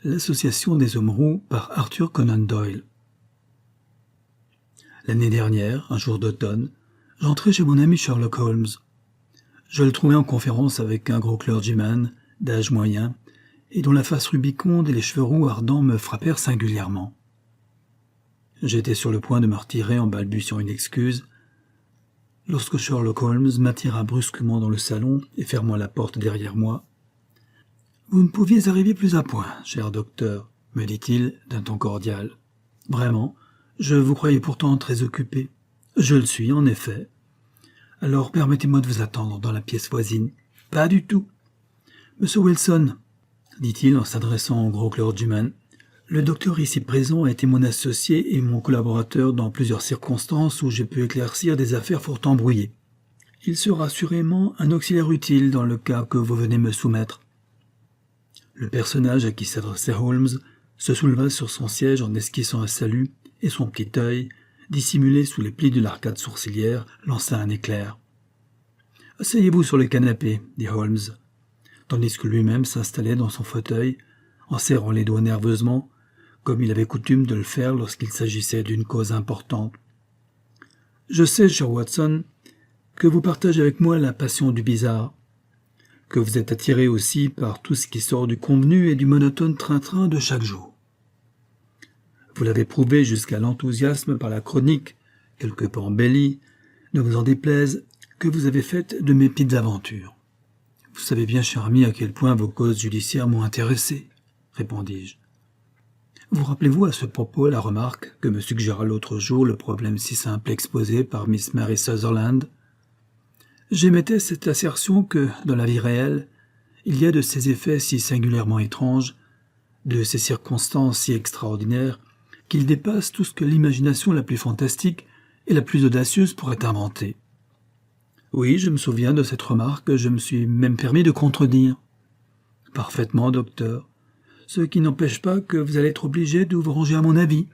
L'Association des Hommes Roux par Arthur Conan Doyle. L'année dernière, un jour d'automne, j'entrai chez mon ami Sherlock Holmes. Je le trouvais en conférence avec un gros clergyman, d'âge moyen, et dont la face rubiconde et les cheveux roux ardents me frappèrent singulièrement. J'étais sur le point de me retirer en balbutiant une excuse, lorsque Sherlock Holmes m'attira brusquement dans le salon et fermant la porte derrière moi. « Vous ne pouviez arriver plus à point, cher docteur, » me dit-il d'un ton cordial. « Vraiment, je vous croyais pourtant très occupé. Je le suis, en effet. Alors permettez-moi de vous attendre dans la pièce voisine. »« Pas du tout. Monsieur Wilson, » dit-il en s'adressant au gros clergyman, « le docteur ici présent a été mon associé et mon collaborateur dans plusieurs circonstances où j'ai pu éclaircir des affaires fort embrouillées. Il sera assurément un auxiliaire utile dans le cas que vous venez me soumettre. » Le personnage à qui s'adressait Holmes se souleva sur son siège en esquissant un salut, et son petit œil, dissimulé sous les plis de l'arcade sourcilière, lança un éclair. « Asseyez-vous sur le canapé, » dit Holmes, tandis que lui-même s'installait dans son fauteuil, en serrant les doigts nerveusement, comme il avait coutume de le faire lorsqu'il s'agissait d'une cause importante. « Je sais, cher Watson, que vous partagez avec moi la passion du bizarre, que vous êtes attiré aussi par tout ce qui sort du convenu et du monotone train-train de chaque jour. Vous l'avez prouvé jusqu'à l'enthousiasme par la chronique, quelque peu embellie, ne vous en déplaise, que vous avez faite de mes petites aventures. Vous savez bien, cher ami, à quel point vos causes judiciaires m'ont intéressé, répondis-je. Vous rappelez-vous à ce propos la remarque que me suggéra l'autre jour le problème si simple exposé par Miss Mary Sutherland? J'émettais cette assertion que, dans la vie réelle, il y a de ces effets si singulièrement étranges, de ces circonstances si extraordinaires, qu'ils dépassent tout ce que l'imagination la plus fantastique et la plus audacieuse pourrait inventer. Oui, je me souviens de cette remarque, je me suis même permis de contredire. Parfaitement, docteur, ce qui n'empêche pas que vous allez être obligé de vous ranger à mon avis.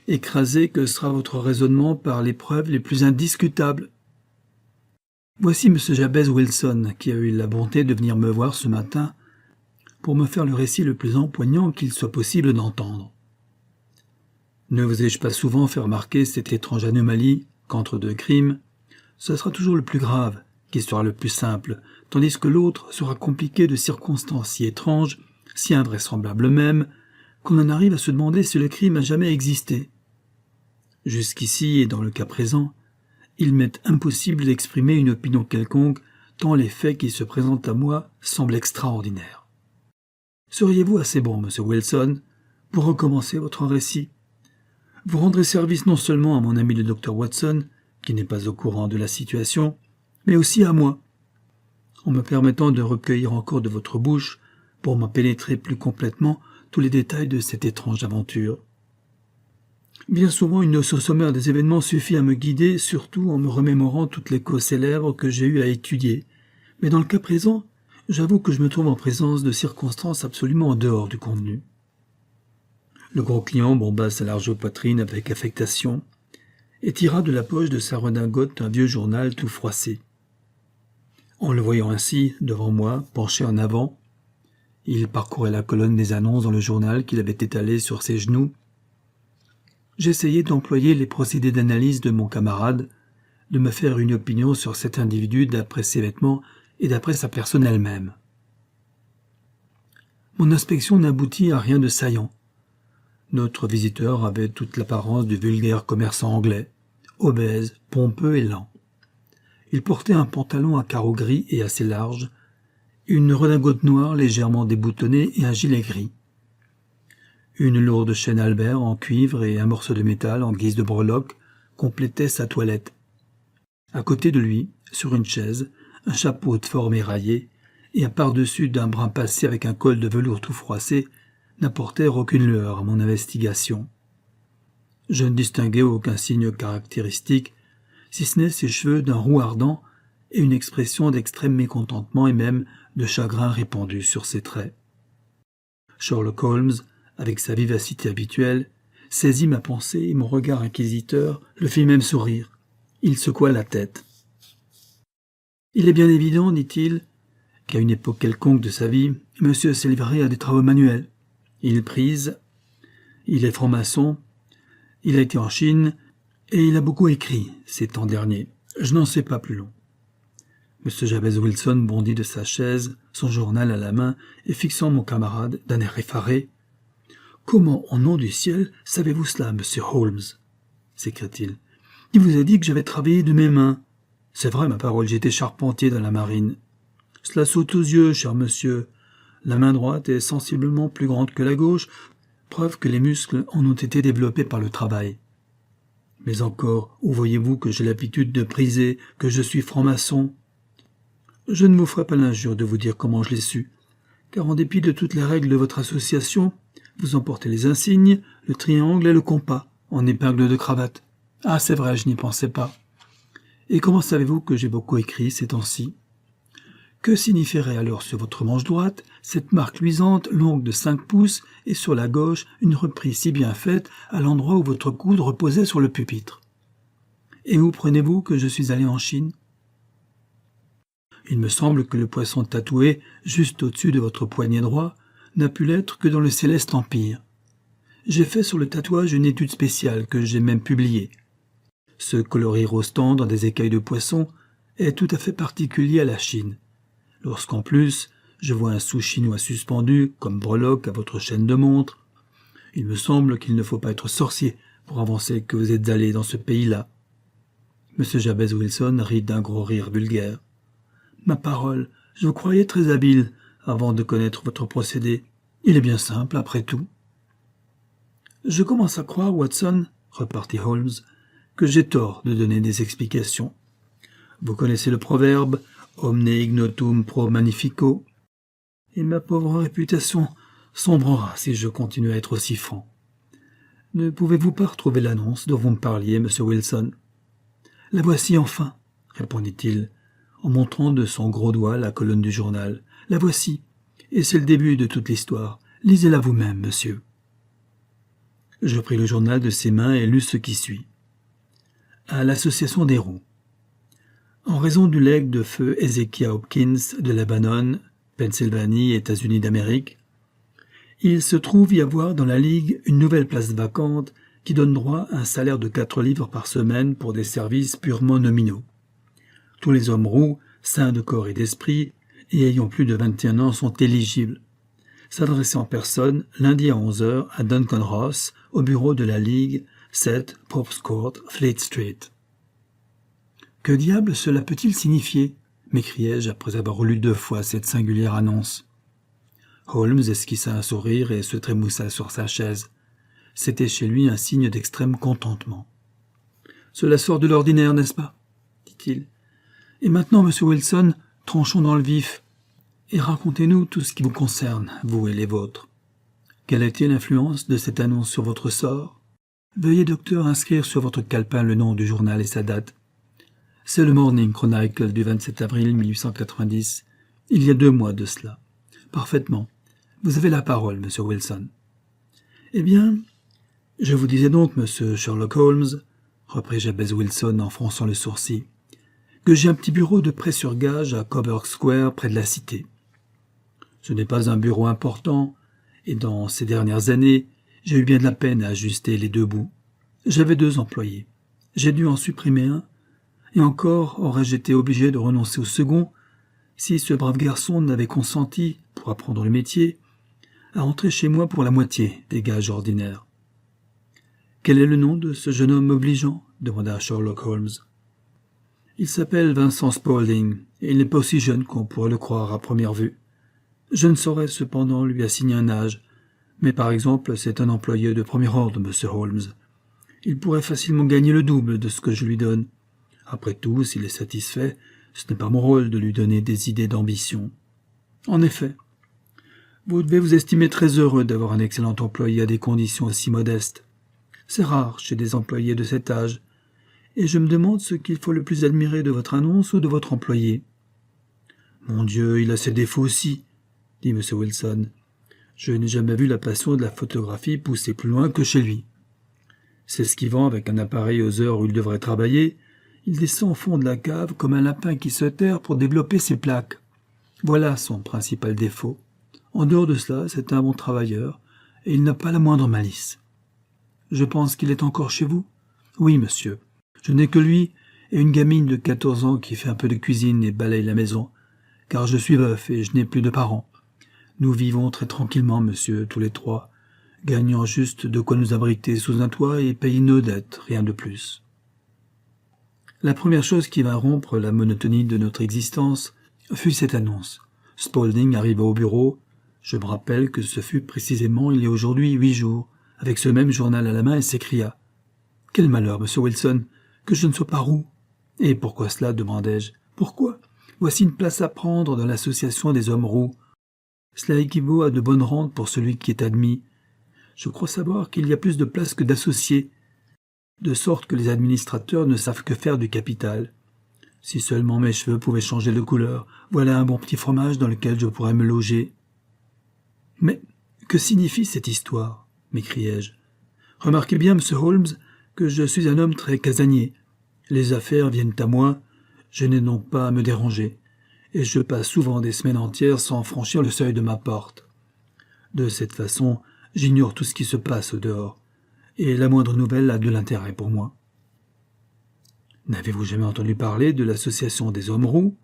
Écrasé que sera votre raisonnement par les preuves les plus indiscutables. Voici M. Jabez Wilson, qui a eu la bonté de venir me voir ce matin pour me faire le récit le plus empoignant qu'il soit possible d'entendre. Ne vous ai-je pas souvent fait remarquer cette étrange anomalie qu'entre deux crimes, ce sera toujours le plus grave qui sera le plus simple, tandis que l'autre sera compliqué de circonstances si étranges, si invraisemblables même, qu'on en arrive à se demander si le crime a jamais existé. Jusqu'ici, et dans le cas présent, il m'est impossible d'exprimer une opinion quelconque, tant les faits qui se présentent à moi semblent extraordinaires. Seriez-vous assez bon, monsieur Wilson, pour recommencer votre récit? Vous rendrez service non seulement à mon ami le docteur Watson, qui n'est pas au courant de la situation, mais aussi à moi, en me permettant de recueillir encore de votre bouche, pour m'en pénétrer plus complètement, tous les détails de cette étrange aventure. Bien souvent, une noce au sommaire des événements suffit à me guider, surtout en me remémorant toutes les causes célèbres que j'ai eu à étudier. Mais dans le cas présent, j'avoue que je me trouve en présence de circonstances absolument en dehors du convenu. Le gros client bomba sa large poitrine avec affectation et tira de la poche de sa redingote un vieux journal tout froissé. En le voyant ainsi, devant moi, penché en avant, il parcourait la colonne des annonces dans le journal qu'il avait étalé sur ses genoux. J'essayais d'employer les procédés d'analyse de mon camarade, de me faire une opinion sur cet individu d'après ses vêtements et d'après sa personne elle-même. Mon inspection n'aboutit à rien de saillant. Notre visiteur avait toute l'apparence du vulgaire commerçant anglais, obèse, pompeux et lent. Il portait un pantalon à carreaux gris et assez large, une redingote noire légèrement déboutonnée et un gilet gris. Une lourde chaîne Albert en cuivre et un morceau de métal en guise de breloque complétaient sa toilette. À côté de lui, sur une chaise, un chapeau de forme éraillé et un par-dessus d'un brun passé avec un col de velours tout froissé n'apportèrent aucune lueur à mon investigation. Je ne distinguais aucun signe caractéristique, si ce n'est ses cheveux d'un roux ardent et une expression d'extrême mécontentement et même de chagrin répandu sur ses traits. Sherlock Holmes, avec sa vivacité habituelle, saisit ma pensée et mon regard inquisiteur le fit même sourire. Il secoua la tête. « Il est bien évident, dit-il, qu'à une époque quelconque de sa vie, monsieur s'est livré à des travaux manuels. Il prise, il est franc-maçon, il a été en Chine, et il a beaucoup écrit ces temps derniers. Je n'en sais pas plus long. M. Jabez Wilson bondit de sa chaise, son journal à la main, et fixant mon camarade d'un air effaré. « Comment, au nom du ciel, savez-vous cela, monsieur Holmes ?» s'écria-t-il. « Qui vous a dit que j'avais travaillé de mes mains ? C'est vrai, ma parole, j'étais charpentier dans la marine. Cela saute aux yeux, cher monsieur. La main droite est sensiblement plus grande que la gauche, preuve que les muscles en ont été développés par le travail. Mais encore, où voyez-vous que j'ai l'habitude de priser, que je suis franc-maçon ? Je ne vous ferai pas l'injure de vous dire comment je l'ai su, car en dépit de toutes les règles de votre association, vous emportez les insignes, le triangle et le compas, en épingle de cravate. Ah, c'est vrai, je n'y pensais pas. Et comment savez-vous que j'ai beaucoup écrit ces temps-ci ? Que signifierait alors sur votre manche droite cette marque luisante longue de 5 pouces et sur la gauche une reprise si bien faite à l'endroit où votre coude reposait sur le pupitre ? Et où prenez-vous que je suis allé en Chine ? Il me semble que le poisson tatoué, juste au-dessus de votre poignet droit, n'a pu l'être que dans le céleste empire. J'ai fait sur le tatouage une étude spéciale que j'ai même publiée. Ce coloris rose tendre dans des écailles de poisson est tout à fait particulier à la Chine. Lorsqu'en plus, je vois un sou chinois suspendu, comme breloque à votre chaîne de montre, il me semble qu'il ne faut pas être sorcier pour avancer que vous êtes allé dans ce pays-là. M. Jabez Wilson rit d'un gros rire vulgaire. Ma parole, je vous croyais très habile avant de connaître votre procédé. Il est bien simple, après tout. Je commence à croire, Watson, repartit Holmes, que j'ai tort de donner des explications. Vous connaissez le proverbe « Omne ignotum pro magnifico » et ma pauvre réputation sombrera si je continue à être aussi franc. Ne pouvez-vous pas retrouver l'annonce dont vous me parliez, monsieur Wilson ? La voici enfin, répondit-il, en montrant de son gros doigt la colonne du journal. La voici, et c'est le début de toute l'histoire. Lisez-la vous-même, monsieur. Je pris le journal de ses mains et lus ce qui suit. À l'Association des roues. En raison du legs de feu Ezekiah Hopkins de Lebanon, Pennsylvanie, États-Unis d'Amérique, il se trouve y avoir dans la Ligue une nouvelle place vacante qui donne droit à un salaire de 4 livres par semaine pour des services purement nominaux. Tous les hommes roux, sains de corps et d'esprit, et ayant plus de 21 ans sont éligibles. S'adresser en personne, lundi à 11 h à Duncan Ross, au bureau de la Ligue, 7 Pope's Court, Fleet Street. « Que diable cela peut-il signifier » m'écriai-je après avoir lu 2 fois cette singulière annonce. Holmes esquissa un sourire et se trémoussa sur sa chaise. C'était chez lui un signe d'extrême contentement. « Cela sort de l'ordinaire, n'est-ce pas ?» dit-il. « Et maintenant, monsieur Wilson, tranchons dans le vif, et racontez-nous tout ce qui vous concerne, vous et les vôtres. Quelle a été l'influence de cette annonce sur votre sort ? Veuillez, docteur, inscrire sur votre calepin le nom du journal et sa date. C'est le Morning Chronicle du 27 avril 1890, il y a 2 mois de cela. Parfaitement. Vous avez la parole, monsieur Wilson. Eh bien, je vous disais donc, monsieur Sherlock Holmes, reprit Jabez Wilson en fronçant le sourcil, que j'ai un petit bureau de prêt sur gage à Coburg Square, près de la cité. Ce n'est pas un bureau important, et dans ces dernières années, j'ai eu bien de la peine à ajuster les 2 bouts. J'avais 2 employés. J'ai dû en supprimer un, et encore aurais-je été obligé de renoncer au second si ce brave garçon n'avait consenti, pour apprendre le métier, à entrer chez moi pour la moitié des gages ordinaires. « Quel est le nom de ce jeune homme obligeant » demanda Sherlock Holmes. « Il s'appelle Vincent Spaulding, et il n'est pas aussi jeune qu'on pourrait le croire à première vue. Je ne saurais cependant lui assigner un âge, mais par exemple, c'est un employé de premier ordre, monsieur Holmes. Il pourrait facilement gagner le double de ce que je lui donne. Après tout, s'il est satisfait, ce n'est pas mon rôle de lui donner des idées d'ambition. En effet, vous devez vous estimer très heureux d'avoir un excellent employé à des conditions aussi modestes. C'est rare chez des employés de cet âge, et je me demande ce qu'il faut le plus admirer de votre annonce ou de votre employé. Mon Dieu, il a ses défauts aussi, dit M. Wilson. Je n'ai jamais vu la passion de la photographie pousser plus loin que chez lui. C'est ce qui vend avec un appareil aux heures où il devrait travailler. Il descend au fond de la cave comme un lapin qui se terre pour développer ses plaques. Voilà son principal défaut. En dehors de cela, c'est un bon travailleur, et il n'a pas la moindre malice. Je pense qu'il est encore chez vous? Oui, monsieur. Je n'ai que lui et une gamine de 14 ans qui fait un peu de cuisine et balaye la maison, car je suis veuf et je n'ai plus de parents. Nous vivons très tranquillement, monsieur, tous les trois, gagnant juste de quoi nous abriter sous un toit et payer nos dettes, rien de plus. La première chose qui vint rompre la monotonie de notre existence fut cette annonce. Spaulding arriva au bureau. Je me rappelle que ce fut précisément il y a aujourd'hui 8 jours, avec ce même journal à la main, et s'écria « Quel malheur, monsieur Wilson, que je ne sois pas roux !»« Et pourquoi cela ?» demandai-je. « Pourquoi ? Voici une place à prendre dans l'association des hommes roux. Cela équivaut à de bonnes rentes pour celui qui est admis. Je crois savoir qu'il y a plus de places que d'associés, de sorte que les administrateurs ne savent que faire du capital. Si seulement mes cheveux pouvaient changer de couleur, voilà un bon petit fromage dans lequel je pourrais me loger. »« Mais que signifie cette histoire ?» m'écriai-je. « Remarquez bien, monsieur Holmes, que je suis un homme très casanier. Les affaires viennent à moi, je n'ai donc pas à me déranger, et je passe souvent des semaines entières sans franchir le seuil de ma porte. De cette façon, j'ignore tout ce qui se passe au dehors, et la moindre nouvelle a de l'intérêt pour moi. »« N'avez-vous jamais entendu parler de l'association des hommes roux ?»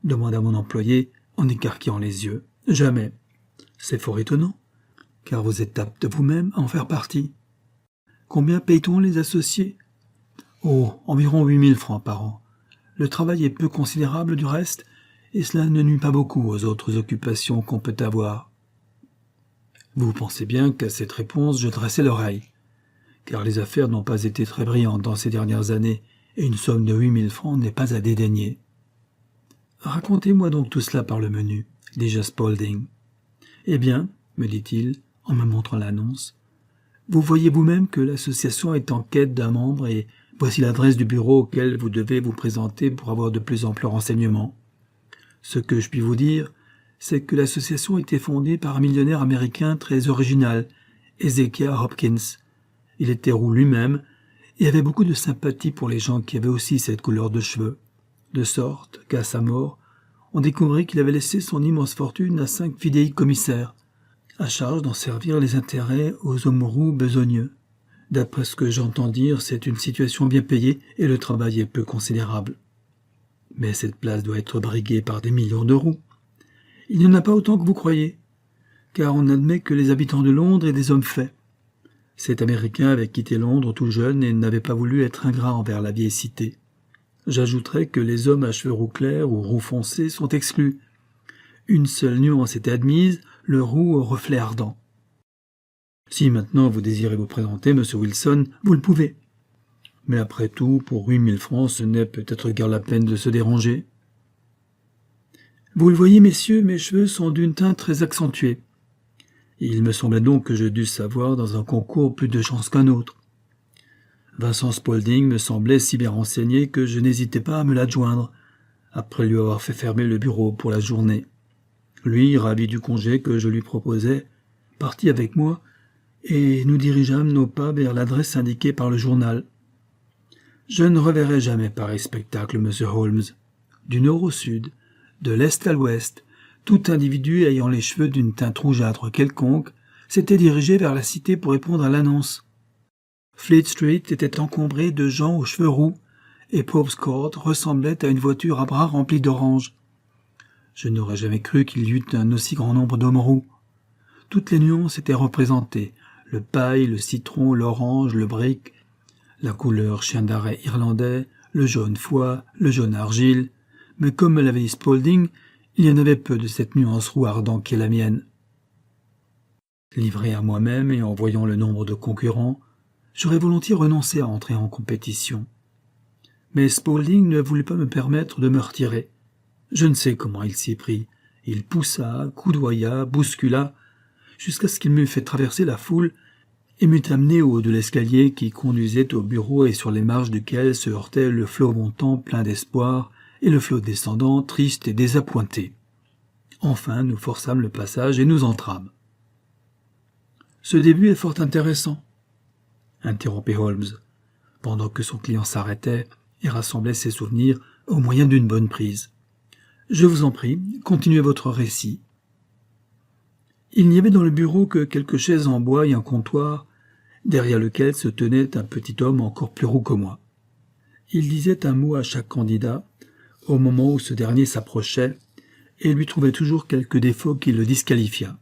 demanda mon employé en écarquillant les yeux. « Jamais. C'est fort étonnant, car vous êtes apte vous-même à en faire partie. Combien paye-t-on les associés ? Oh, environ 8000 francs par an. Le travail est peu considérable du reste, et cela ne nuit pas beaucoup aux autres occupations qu'on peut avoir. » Vous pensez bien qu'à cette réponse je dressai l'oreille, car les affaires n'ont pas été très brillantes dans ces dernières années, et une somme de 8000 francs n'est pas à dédaigner. « Racontez-moi donc tout cela par le menu, dis-je à Spaulding. »« Eh bien, me dit-il, en me montrant l'annonce, vous voyez vous-même que l'association est en quête d'un membre et voici l'adresse du bureau auquel vous devez vous présenter pour avoir de plus amples renseignements. Ce que je puis vous dire, c'est que l'association a été fondée par un millionnaire américain très original, Ezekiah Hopkins. Il était roux lui-même et avait beaucoup de sympathie pour les gens qui avaient aussi cette couleur de cheveux, de sorte qu'à sa mort, on découvrit qu'il avait laissé son immense fortune à 5 fidéicommissaires, à charge d'en servir les intérêts aux hommes roux besogneux. D'après ce que j'entends dire, c'est une situation bien payée et le travail est peu considérable. Mais cette place doit être briguée par des millions de roux. Il n'y en a pas autant que vous croyez, car on admet que les habitants de Londres aient des hommes faits. Cet Américain avait quitté Londres tout jeune et n'avait pas voulu être ingrat envers la vieille cité. J'ajouterai que les hommes à cheveux roux clairs ou roux foncés sont exclus. Une seule nuance était admise, le roux au reflet ardent. Si maintenant vous désirez vous présenter, monsieur Wilson, vous le pouvez. Mais après tout, pour 8000 francs, ce n'est peut-être guère la peine de se déranger. Vous le voyez, messieurs, mes cheveux sont d'une teinte très accentuée. Il me semblait donc que je dusse avoir dans un concours plus de chance qu'un autre. Vincent Spaulding me semblait si bien renseigné que je n'hésitais pas à me l'adjoindre, après lui avoir fait fermer le bureau pour la journée. Lui, ravi du congé que je lui proposais, partit avec moi, et nous dirigeâmes nos pas vers l'adresse indiquée par le journal. Je ne reverrai jamais pareil spectacle, monsieur Holmes. Du nord au sud, de l'est à l'ouest, tout individu ayant les cheveux d'une teinte rougeâtre quelconque s'était dirigé vers la cité pour répondre à l'annonce. Fleet Street était encombrée de gens aux cheveux roux, et Pope's Court ressemblait à une voiture à bras remplie d'oranges. Je n'aurais jamais cru qu'il y eût un aussi grand nombre d'hommes roux. Toutes les nuances étaient représentées, le paille, le citron, l'orange, le brick, la couleur chien d'arrêt irlandais, le jaune foie, le jaune argile, mais comme me l'avait dit Spaulding, il y en avait peu de cette nuance roux ardent qui est la mienne. Livré à moi-même et en voyant le nombre de concurrents, j'aurais volontiers renoncé à entrer en compétition. Mais Spaulding ne voulut pas me permettre de me retirer. Je ne sais comment il s'y prit. Il poussa, coudoya, bouscula, jusqu'à ce qu'il m'eût fait traverser la foule et m'eût amené au haut de l'escalier qui conduisait au bureau et sur les marches duquel se heurtait le flot montant plein d'espoir et le flot descendant triste et désappointé. Enfin, nous forçâmes le passage et nous entrâmes. « Ce début est fort intéressant, » interrompit Holmes, pendant que son client s'arrêtait et rassemblait ses souvenirs au moyen d'une bonne prise. « Je vous en prie, continuez votre récit. » Il n'y avait dans le bureau que quelques chaises en bois et un comptoir, derrière lequel se tenait un petit homme encore plus roux que moi. Il disait un mot à chaque candidat, au moment où ce dernier s'approchait, et lui trouvait toujours quelque défaut qui le disqualifia.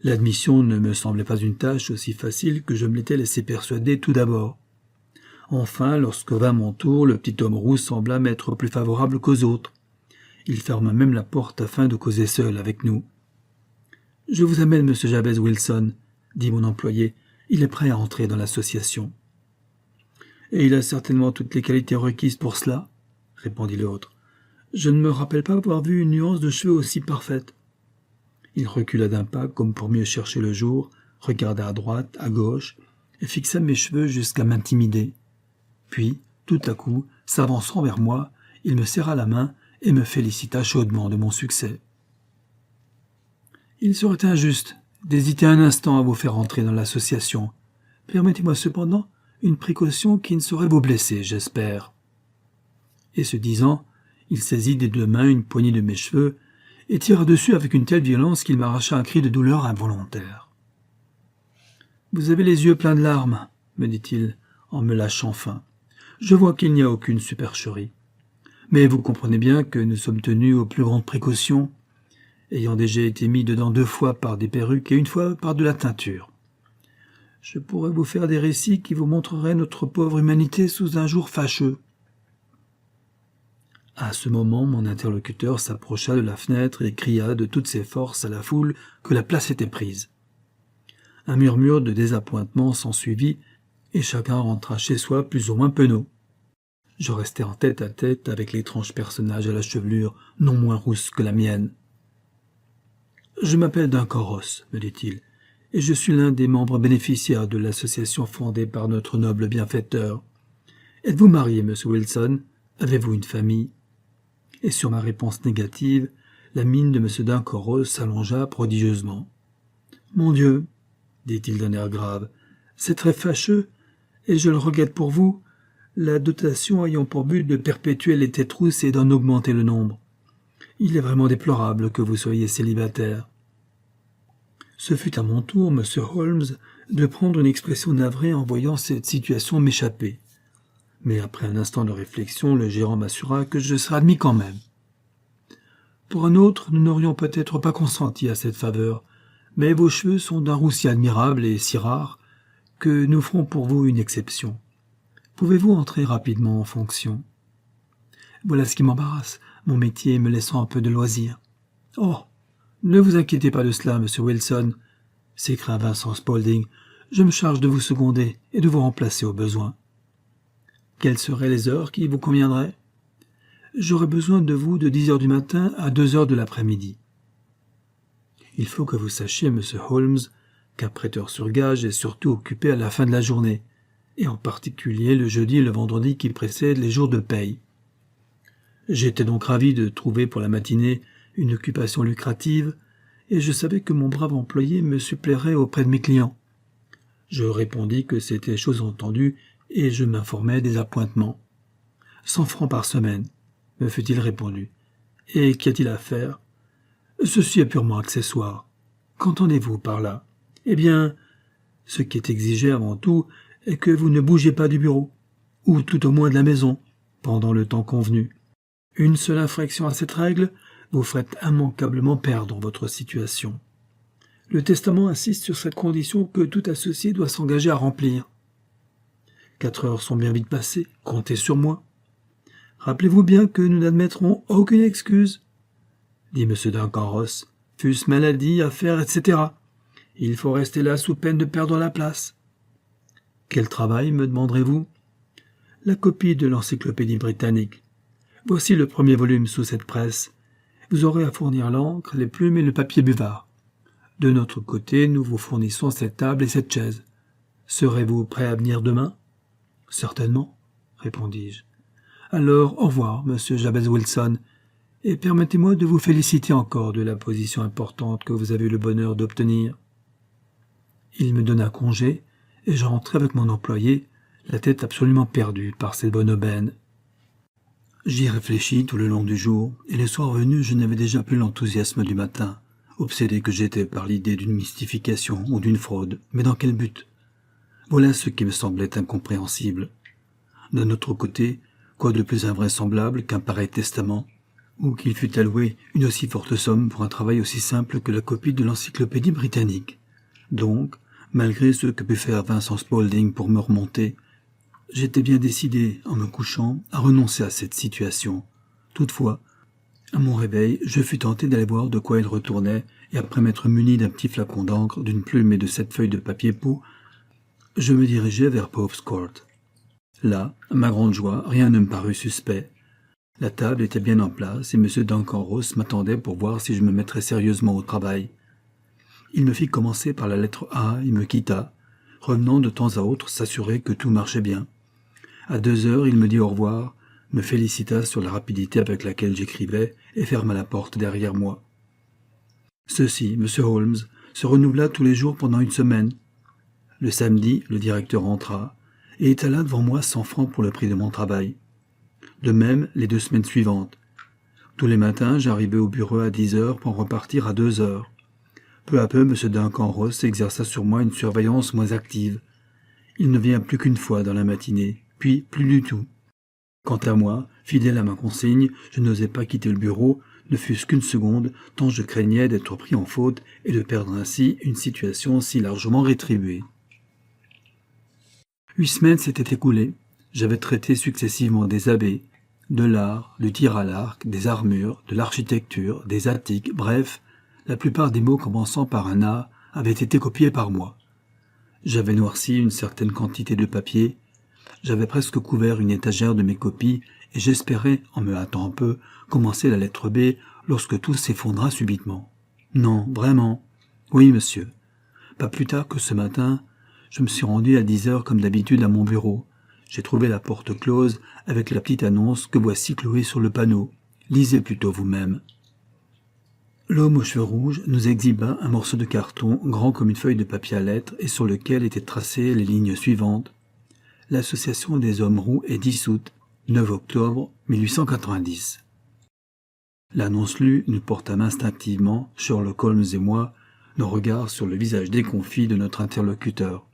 L'admission ne me semblait pas une tâche aussi facile que je me l'étais laissé persuader tout d'abord. Enfin, lorsque vint mon tour, le petit homme roux sembla m'être plus favorable qu'aux autres. Il ferma même la porte afin de causer seul avec nous. « Je vous amène, monsieur Jabez Wilson, » dit mon employé. « Il est prêt à entrer dans l'association. »« Et il a certainement toutes les qualités requises pour cela, » répondit l'autre. « Je ne me rappelle pas avoir vu une nuance de cheveux aussi parfaite. » Il recula d'un pas comme pour mieux chercher le jour, regarda à droite, à gauche, et fixa mes cheveux jusqu'à m'intimider. Puis, tout à coup, s'avançant vers moi, il me serra la main et me félicita chaudement de mon succès. « Il serait injuste d'hésiter un instant à vous faire entrer dans l'association. Permettez-moi cependant une précaution qui ne saurait vous blesser, j'espère. » Et ce disant, il saisit des deux mains une poignée de mes cheveux et tira dessus avec une telle violence qu'il m'arracha un cri de douleur involontaire. « Vous avez les yeux pleins de larmes, » me dit-il, en me lâchant fin. « Je vois qu'il n'y a aucune supercherie. Mais vous comprenez bien que nous sommes tenus aux plus grandes précautions, ayant déjà été mis dedans 2 fois par des perruques et 1 fois par de la teinture. Je pourrais vous faire des récits qui vous montreraient notre pauvre humanité sous un jour fâcheux. » À ce moment, mon interlocuteur s'approcha de la fenêtre et cria de toutes ses forces à la foule que la place était prise. Un murmure de désappointement s'ensuivit, et chacun rentra chez soi plus ou moins penaud. Je restai en tête à tête avec l'étrange personnage à la chevelure non moins rousse que la mienne. « Je m'appelle Duncan Ross, me dit-il, et je suis l'un des membres bénéficiaires de l'association fondée par notre noble bienfaiteur. Êtes-vous marié, monsieur Wilson? Avez-vous une famille ?» Et sur ma réponse négative, la mine de M. Duncan Ross s'allongea prodigieusement. « Mon Dieu, dit-il d'un air grave, c'est très fâcheux, et je le regrette pour vous, la dotation ayant pour but de perpétuer les têtes rousses et d'en augmenter le nombre. Il est vraiment déplorable que vous soyez célibataire. » Ce fut à mon tour, M. Holmes, de prendre une expression navrée en voyant cette situation m'échapper. Mais après un instant de réflexion, le gérant m'assura que je serais admis quand même. Pour un autre, nous n'aurions peut-être pas consenti à cette faveur, mais vos cheveux sont d'un roux si admirable et si rare que nous ferons pour vous une exception. Pouvez-vous entrer rapidement en fonction? Voilà ce qui m'embarrasse, mon métier me laissant un peu de loisir. « Oh, ne vous inquiétez pas de cela, monsieur Wilson, » s'écria Vincent Spaulding. « Je me charge de vous seconder et de vous remplacer au besoin. » Quelles seraient les heures qui vous conviendraient? J'aurai besoin de vous de 10 heures du matin à 2 heures de l'après-midi. Il faut que vous sachiez, monsieur Holmes, qu'un prêteur sur gage est surtout occupé à la fin de la journée, et en particulier le jeudi et le vendredi qui précèdent les jours de paye. J'étais donc ravi de trouver pour la matinée une occupation lucrative, et je savais que mon brave employé me suppléerait auprès de mes clients. Je répondis que c'était chose entendue, et je m'informais des appointements. 100 francs par semaine, me fut-il répondu. Et qu'y a-t-il à faire? Ceci est purement accessoire. Qu'entendez-vous par là? Eh bien, ce qui est exigé avant tout est que vous ne bougiez pas du bureau, ou tout au moins de la maison, pendant le temps convenu. Une seule infraction à cette règle vous ferait immanquablement perdre votre situation. Le testament insiste sur cette condition que tout associé doit s'engager à remplir. 4 heures sont bien vite passées, comptez sur moi. Rappelez-vous bien que nous n'admettrons aucune excuse, dit M. Duncan Ross, fût-ce maladie, affaires, etc. Il faut rester là sous peine de perdre la place. Quel travail, me demanderez-vous? La copie de l'encyclopédie britannique. Voici le premier volume sous cette presse. Vous aurez à fournir l'encre, les plumes et le papier buvard. De notre côté, nous vous fournissons cette table et cette chaise. Serez-vous prêt à venir demain? Certainement, répondis-je. Alors, au revoir, monsieur Jabez Wilson, et permettez-moi de vous féliciter encore de la position importante que vous avez eu le bonheur d'obtenir. Il me donna congé, et je rentrai avec mon employé, la tête absolument perdue par cette bonne aubaine. J'y réfléchis tout le long du jour, et le soir venu, je n'avais déjà plus l'enthousiasme du matin. obsédé que j'étais par l'idée d'une mystification ou d'une fraude, mais dans quel but? Voilà ce qui me semblait incompréhensible. D'un autre côté, quoi de plus invraisemblable qu'un pareil testament, ou qu'il fût alloué une aussi forte somme pour un travail aussi simple que la copie de l'encyclopédie britannique. Donc, malgré ce que put faire Vincent Spaulding pour me remonter, j'étais bien décidé, en me couchant, à renoncer à cette situation. Toutefois, à mon réveil, je fus tenté d'aller voir de quoi il retournait, et après m'être muni d'un petit flacon d'encre, d'une plume et de 7 feuilles de papier peau, je me dirigeai vers Pope's Court. Là, à ma grande joie, rien ne me parut suspect. La table était bien en place, et M. Duncan Ross m'attendait pour voir si je me mettrais sérieusement au travail. Il me fit commencer par la lettre A et me quitta, revenant de temps à autre s'assurer que tout marchait bien. À 2 heures, il me dit au revoir, me félicita sur la rapidité avec laquelle j'écrivais et ferma la porte derrière moi. Ceci, M. Holmes, se renouvela tous les jours pendant 1 semaine. Le samedi, le directeur entra et étala devant moi 100 francs pour le prix de mon travail. De même, les 2 semaines suivantes. Tous les matins, j'arrivais au bureau à 10 heures pour en repartir à 2 heures. Peu à peu, M. Duncan Ross exerça sur moi une surveillance moins active. Il ne vient plus qu'une fois dans la matinée, puis plus du tout. Quant à moi, fidèle à ma consigne, je n'osais pas quitter le bureau, ne fût-ce qu'une seconde, tant je craignais d'être pris en faute et de perdre ainsi une situation si largement rétribuée. 8 semaines s'étaient écoulées. J'avais traité successivement des abbés, de l'art, du tir à l'arc, des armures, de l'architecture, des attiques, bref, la plupart des mots commençant par un A avaient été copiés par moi. J'avais noirci une certaine quantité de papier, j'avais presque couvert une étagère de mes copies, et j'espérais, en me hâtant un peu, commencer la lettre B lorsque tout s'effondra subitement. Non, vraiment. Oui, monsieur. Pas plus tard que ce matin, je me suis rendu à 10 heures comme d'habitude à mon bureau. J'ai trouvé la porte close avec la petite annonce que voici clouée sur le panneau. Lisez plutôt vous-même. L'homme aux cheveux rouges nous exhiba un morceau de carton grand comme une feuille de papier à lettres et sur lequel étaient tracées les lignes suivantes. L'Association des hommes roux est dissoute, 9 octobre 1890. L'annonce lue, nous portâmes instinctivement, Sherlock Holmes et moi, nos regards sur le visage déconfit de notre interlocuteur.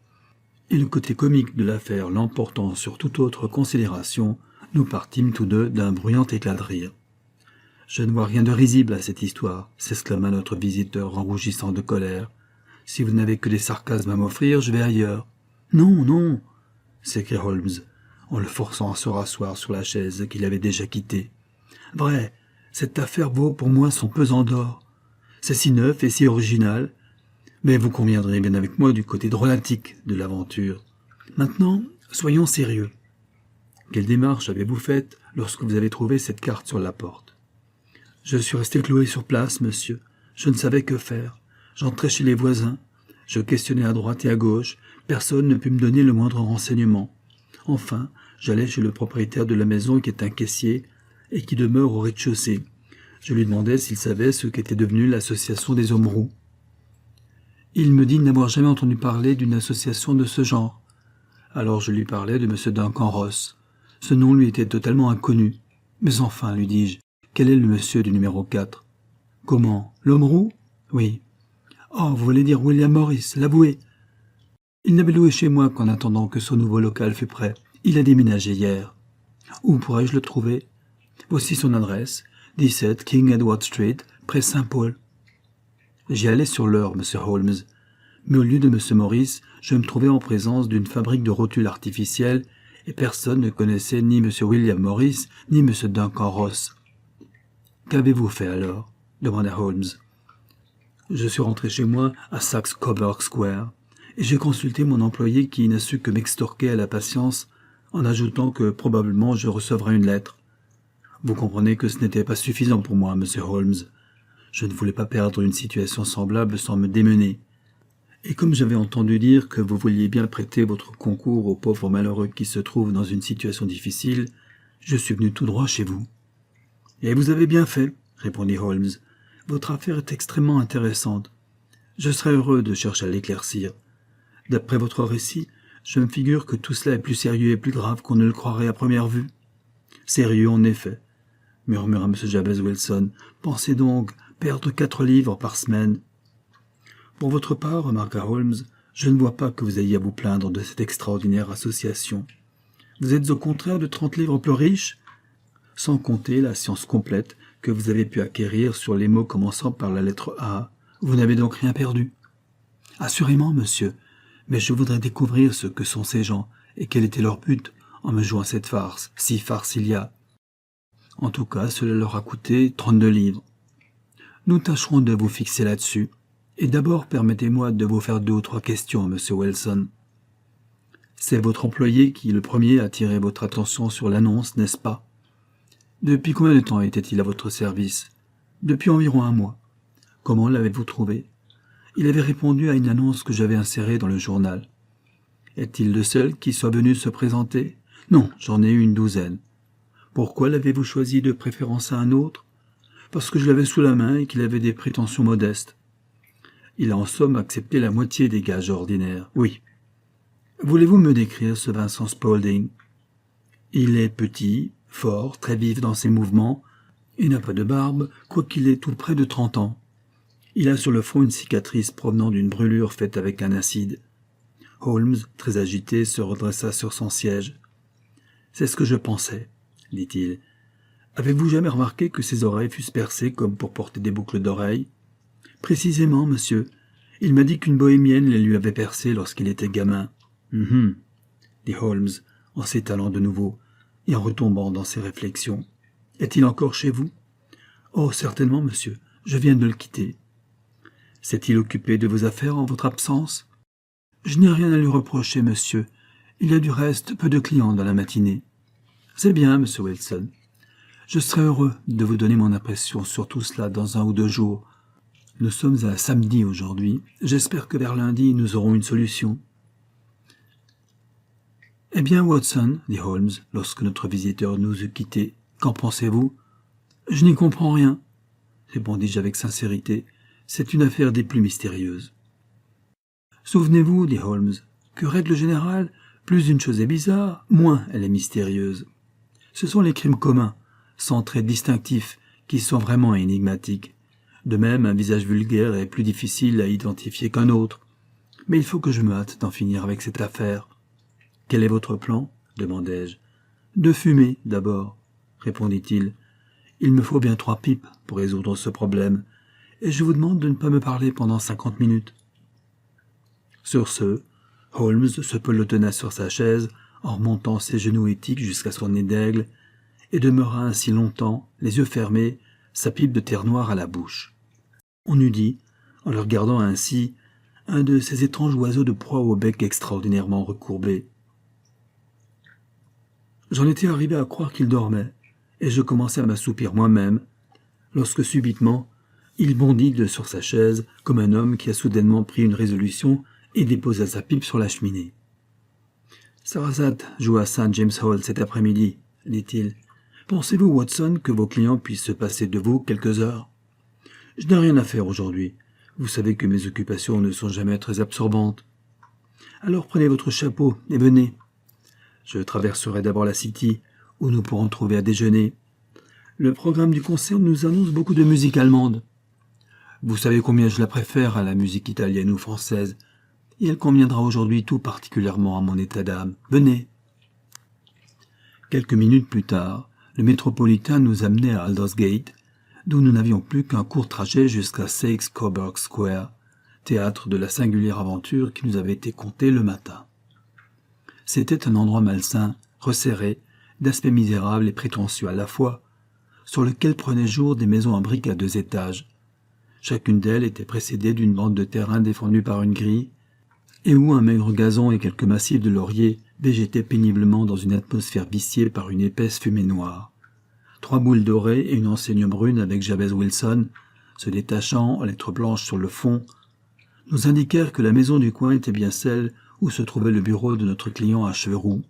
Et le côté comique de l'affaire l'emportant sur toute autre considération, nous partîmes tous deux d'un bruyant éclat de rire. « Je ne vois rien de risible à cette histoire, » s'exclama notre visiteur en rougissant de colère. « Si vous n'avez que des sarcasmes à m'offrir, je vais ailleurs. »« Non, non !» s'écria Holmes, en le forçant à se rasseoir sur la chaise qu'il avait déjà quittée. « Vrai, cette affaire vaut pour moi son pesant d'or. C'est si neuf et si original. Mais vous conviendrez bien avec moi du côté drôlatique de l'aventure. Maintenant, soyons sérieux. Quelle démarche avez-vous faite lorsque vous avez trouvé cette carte sur la porte? Je suis resté cloué sur place, monsieur. Je ne savais que faire. J'entrai chez les voisins. Je questionnais à droite et à gauche. Personne ne put me donner le moindre renseignement. Enfin, j'allai chez le propriétaire de la maison qui est un caissier et qui demeure au rez-de-chaussée. Je lui demandai s'il savait ce qu'était devenue l'association des hommes roux. Il me dit n'avoir jamais entendu parler d'une association de ce genre. Alors je lui parlai de M. Duncan Ross. Ce nom lui était totalement inconnu. Mais enfin, lui dis-je, quel est le monsieur du numéro 4 ? Comment ? L'homme roux ? Oui. Oh, vous voulez dire William Morris, l'avoué. Il n'avait loué chez moi qu'en attendant que son nouveau local fût prêt. Il a déménagé hier. Où pourrais-je le trouver ? Voici son adresse, 17 King Edward Street, près Saint-Paul. J'y allais sur l'heure, M. Holmes, mais au lieu de M. Morris, je me trouvais en présence d'une fabrique de rotules artificielles et personne ne connaissait ni M. William Morris ni M. Duncan Ross. « Qu'avez-vous fait alors ?» demanda Holmes. Je suis rentré chez moi à Saxe-Coburg Square et j'ai consulté mon employé qui n'a su que m'extorquer à la patience en ajoutant que probablement je recevrais une lettre. Vous comprenez que ce n'était pas suffisant pour moi, M. Holmes. Je ne voulais pas perdre une situation semblable sans me démener. Et comme j'avais entendu dire que vous vouliez bien prêter votre concours aux pauvres malheureux qui se trouvent dans une situation difficile, je suis venu tout droit chez vous. « Et vous avez bien fait, » répondit Holmes. « Votre affaire est extrêmement intéressante. Je serais heureux de chercher à l'éclaircir. D'après votre récit, je me figure que tout cela est plus sérieux et plus grave qu'on ne le croirait à première vue. »« Sérieux, en effet, » murmura M. Jabez Wilson. « Pensez donc, perdre 4 livres par semaine. Pour votre part, remarqua Holmes, je ne vois pas que vous ayez à vous plaindre de cette extraordinaire association. Vous êtes au contraire de 30 livres plus riches, sans compter la science complète que vous avez pu acquérir sur les mots commençant par la lettre A. Vous n'avez donc rien perdu. Assurément, monsieur, mais je voudrais découvrir ce que sont ces gens et quel était leur but en me jouant cette farce, si farce il y a. En tout cas, cela leur a coûté 32 livres. Nous tâcherons de vous fixer là-dessus. Et d'abord, permettez-moi de vous faire 2 ou 3 questions, monsieur Wilson. C'est votre employé qui, le premier, a attiré votre attention sur l'annonce, n'est-ce pas? Depuis combien de temps était-il à votre service? Depuis environ 1 mois. Comment l'avez-vous trouvé? Il avait répondu à une annonce que j'avais insérée dans le journal. Est-il le seul qui soit venu se présenter? Non, j'en ai eu une douzaine. Pourquoi l'avez-vous choisi de préférence à un autre? Parce que je l'avais sous la main et qu'il avait des prétentions modestes. Il a en somme accepté la moitié des gages ordinaires. Oui. Voulez-vous me décrire ce Vincent Spaulding? Il est petit, fort, très vif dans ses mouvements. Il n'a pas de barbe, quoiqu'il ait tout près de 30 ans. Il a sur le front une cicatrice provenant d'une brûlure faite avec un acide. Holmes, très agité, se redressa sur son siège. « C'est ce que je pensais, » dit-il. « Avez-vous jamais remarqué que ses oreilles fussent percées comme pour porter des boucles d'oreilles ?»« Précisément, monsieur. Il m'a dit qu'une bohémienne les lui avait percées lorsqu'il était gamin. »« dit Holmes, en s'étalant de nouveau et en retombant dans ses réflexions. « Est-il encore chez vous ?»« Oh, certainement, monsieur. Je viens de le quitter. »« S'est-il occupé de vos affaires en votre absence ?»« Je n'ai rien à lui reprocher, monsieur. Il y a du reste peu de clients dans la matinée. »« C'est bien, monsieur Wilson. Je serai heureux de vous donner mon impression sur tout cela dans 1 ou 2 jours. Nous sommes à samedi aujourd'hui. J'espère que vers lundi, nous aurons une solution. »« Eh bien, Watson, dit Holmes, lorsque notre visiteur nous eut quittés, qu'en pensez-vous ?»« Je n'y comprends rien, répondis-je avec sincérité. C'est une affaire des plus mystérieuses. »« Souvenez-vous, dit Holmes, que règle générale, plus une chose est bizarre, moins elle est mystérieuse. Ce sont les crimes communs, sans traits distinctifs, qui sont vraiment énigmatiques. De même, un visage vulgaire est plus difficile à identifier qu'un autre. Mais il faut que je me hâte d'en finir avec cette affaire. »« Quel est votre plan ?» demandai-je. « De fumer, d'abord, » répondit-il. « Il me faut bien 3 pipes pour résoudre ce problème, et je vous demande de ne pas me parler pendant 50 minutes. » Sur ce, Holmes se pelotonna sur sa chaise, en remontant ses genoux étiques jusqu'à son nez d'aigle, et demeura ainsi longtemps, les yeux fermés, sa pipe de terre noire à la bouche. On eût dit, en le regardant ainsi, un de ces étranges oiseaux de proie au bec extraordinairement recourbé. J'en étais arrivé à croire qu'il dormait, et je commençais à m'assoupir moi-même, lorsque subitement, il bondit sur sa chaise comme un homme qui a soudainement pris une résolution et déposa sa pipe sur la cheminée. « Sarasate joue à St. James Hall cet après-midi, » dit-il. « Pensez-vous, Watson, que vos clients puissent se passer de vous quelques heures? Je n'ai rien à faire aujourd'hui. Vous savez que mes occupations ne sont jamais très absorbantes. Alors prenez votre chapeau et venez. Je traverserai d'abord la City, où nous pourrons trouver à déjeuner. Le programme du concert nous annonce beaucoup de musique allemande. Vous savez combien je la préfère à la musique italienne ou française, et elle conviendra aujourd'hui tout particulièrement à mon état d'âme. Venez. » Quelques minutes plus tard, le métropolitain nous amenait à Aldersgate, d'où nous n'avions plus qu'un court trajet jusqu'à Saxe-Coburg Square, théâtre de la singulière aventure qui nous avait été contée le matin. C'était un endroit malsain, resserré, d'aspect misérable et prétentieux à la fois, sur lequel prenaient jour des maisons en briques à 2 étages. Chacune d'elles était précédée d'une bande de terrain défendue par une grille, et où un maigre gazon et quelques massifs de lauriers végétaient péniblement dans une atmosphère viciée par une épaisse fumée noire. 3 boules dorées et une enseigne brune avec Jabez Wilson, se détachant en lettres blanches sur le fond, nous indiquèrent que la maison du coin était bien celle où se trouvait le bureau de notre client à cheveux roux.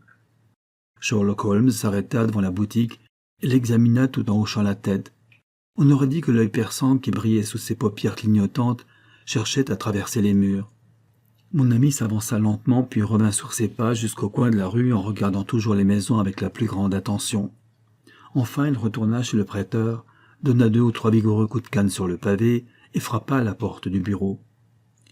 Sherlock Holmes s'arrêta devant la boutique et l'examina tout en hochant la tête. On aurait dit que l'œil perçant qui brillait sous ses paupières clignotantes cherchait à traverser les murs. Mon ami s'avança lentement puis revint sur ses pas jusqu'au coin de la rue en regardant toujours les maisons avec la plus grande attention. Enfin, il retourna chez le prêteur, donna 2 ou 3 vigoureux coups de canne sur le pavé et frappa à la porte du bureau.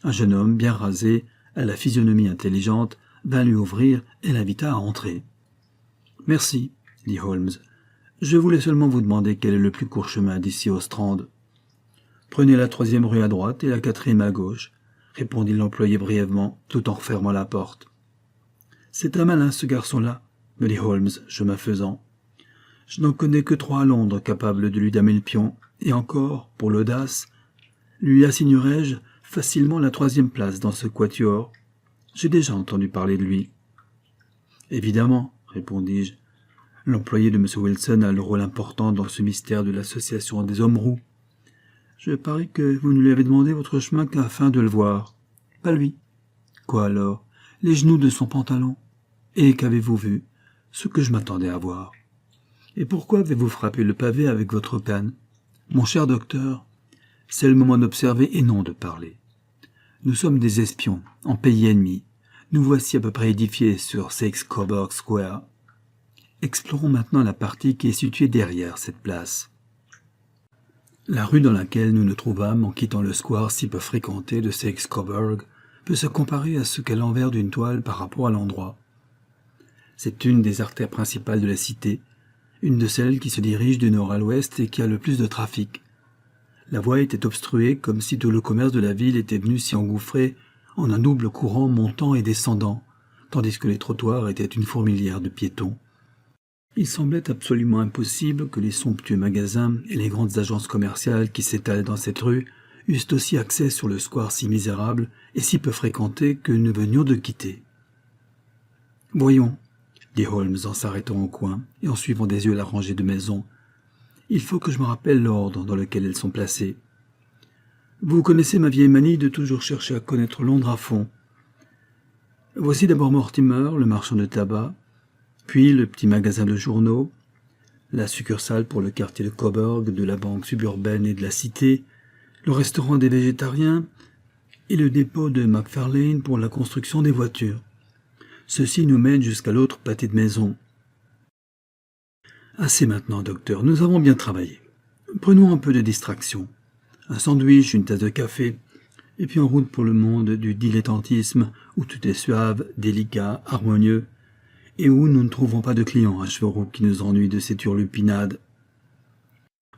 Un jeune homme, bien rasé, à la physionomie intelligente, vint lui ouvrir et l'invita à entrer. « Merci, » dit Holmes. « Je voulais seulement vous demander quel est le plus court chemin d'ici au Strand. »« Prenez la 3e rue à droite et la 4e à gauche, » répondit l'employé brièvement, tout en refermant la porte. « C'est un malin, ce garçon-là, » me dit Holmes, chemin faisant. « Je n'en connais que 3 à Londres capables de lui damer le pion, et encore, pour l'audace, lui assignerai-je facilement la 3e place dans ce quatuor. J'ai déjà entendu parler de lui. »« Évidemment, » répondis-je. « L'employé de M. Wilson a le rôle important dans ce mystère de l'association des hommes roux. Je parie que vous ne lui avez demandé votre chemin qu'afin de le voir. Pas lui. Quoi alors? Les genoux de son pantalon. Et qu'avez-vous vu? Ce que je m'attendais à voir. Et pourquoi avez-vous frappé le pavé avec votre canne? Mon cher docteur, c'est le moment d'observer et non de parler. Nous sommes des espions, en pays ennemi. Nous voici à peu près édifiés sur Six Coburg Square. Explorons maintenant la partie qui est située derrière cette place. La rue dans laquelle nous nous trouvâmes en quittant le square si peu fréquenté de Six Coburg peut se comparer à ce qu'est l'envers d'une toile par rapport à l'endroit. C'est une des artères principales de la cité, une de celles qui se dirigent du nord à l'ouest et qui a le plus de trafic. La voie était obstruée comme si tout le commerce de la ville était venu s'y engouffrer en un double courant montant et descendant, tandis que les trottoirs étaient une fourmilière de piétons. Il semblait absolument impossible que les somptueux magasins et les grandes agences commerciales qui s'étalent dans cette rue eussent aussi accès sur le square si misérable et si peu fréquenté que nous venions de quitter. « Voyons, » dit Holmes en s'arrêtant au coin et en suivant des yeux la rangée de maisons. « Il faut que je me rappelle l'ordre dans lequel elles sont placées. Vous connaissez ma vieille manie de toujours chercher à connaître Londres à fond. Voici d'abord Mortimer, le marchand de tabac, puis le petit magasin de journaux, la succursale pour le quartier de Coburg de la banque suburbaine et de la cité, le restaurant des végétariens et le dépôt de Macfarlane pour la construction des voitures. Ceci nous mène jusqu'à l'autre pâté de maison. Assez maintenant, docteur, nous avons bien travaillé. Prenons un peu de distraction. Un sandwich, une tasse de café, et puis en route pour le monde du dilettantisme où tout est suave, délicat, harmonieux, et où nous ne trouvons pas de clients à cheveux roux qui nous ennuient de ces turlupinades.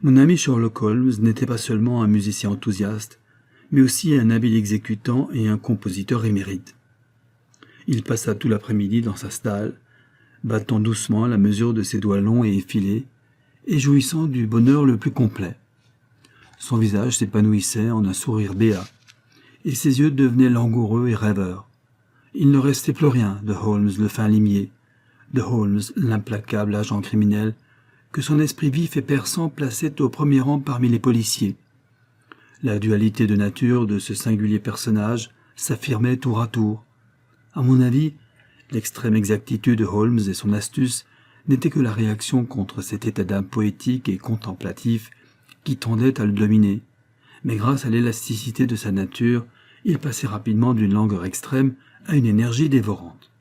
Mon ami Sherlock Holmes n'était pas seulement un musicien enthousiaste, mais aussi un habile exécutant et un compositeur émérite. Il passa tout l'après-midi dans sa stalle, battant doucement la mesure de ses doigts longs et effilés, et jouissant du bonheur le plus complet. Son visage s'épanouissait en un sourire béat, et ses yeux devenaient langoureux et rêveurs. Il ne restait plus rien de Holmes le fin limier, de Holmes l'implacable agent criminel, que son esprit vif et perçant plaçait au premier rang parmi les policiers. La dualité de nature de ce singulier personnage s'affirmait tour à tour. À mon avis, l'extrême exactitude de Holmes et son astuce n'étaient que la réaction contre cet état d'âme poétique et contemplatif qui tendait à le dominer. Mais grâce à l'élasticité de sa nature, il passait rapidement d'une langueur extrême à une énergie dévorante.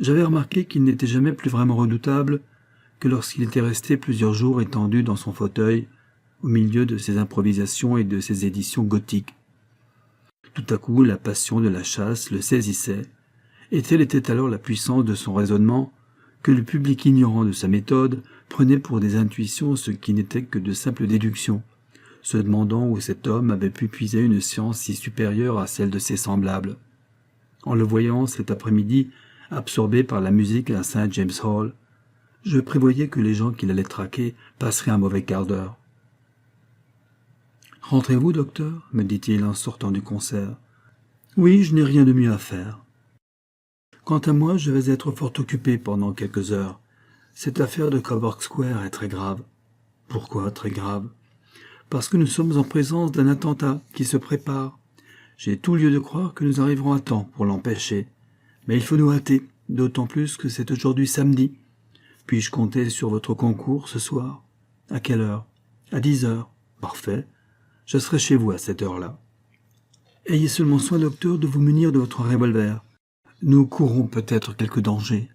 J'avais remarqué qu'il n'était jamais plus vraiment redoutable que lorsqu'il était resté plusieurs jours étendu dans son fauteuil, au milieu de ses improvisations et de ses éditions gothiques. Tout à coup, la passion de la chasse le saisissait, et telle était alors la puissance de son raisonnement que le public ignorant de sa méthode prenait pour des intuitions ce qui n'était que de simples déductions, se demandant où cet homme avait pu puiser une science si supérieure à celle de ses semblables. En le voyant cet après-midi absorbé par la musique à St. James Hall, je prévoyais que les gens qu'il allait traquer passeraient un mauvais quart d'heure. « Rentrez-vous, docteur » me dit-il en sortant du concert. « Oui, je n'ai rien de mieux à faire. Quant à moi, je vais être fort occupé pendant quelques heures. Cette affaire de Coburg Square est très grave. » « Pourquoi très grave ?»« Parce que nous sommes en présence d'un attentat qui se prépare. J'ai tout lieu de croire que nous arriverons à temps pour l'empêcher. Mais il faut nous hâter, d'autant plus que c'est aujourd'hui samedi. Puis-je compter sur votre concours ce soir? À quelle heure? À 10 heures. Parfait. Je serai chez vous à cette heure-là. Ayez seulement soin, docteur, de vous munir de votre revolver. Nous courrons peut-être quelques dangers.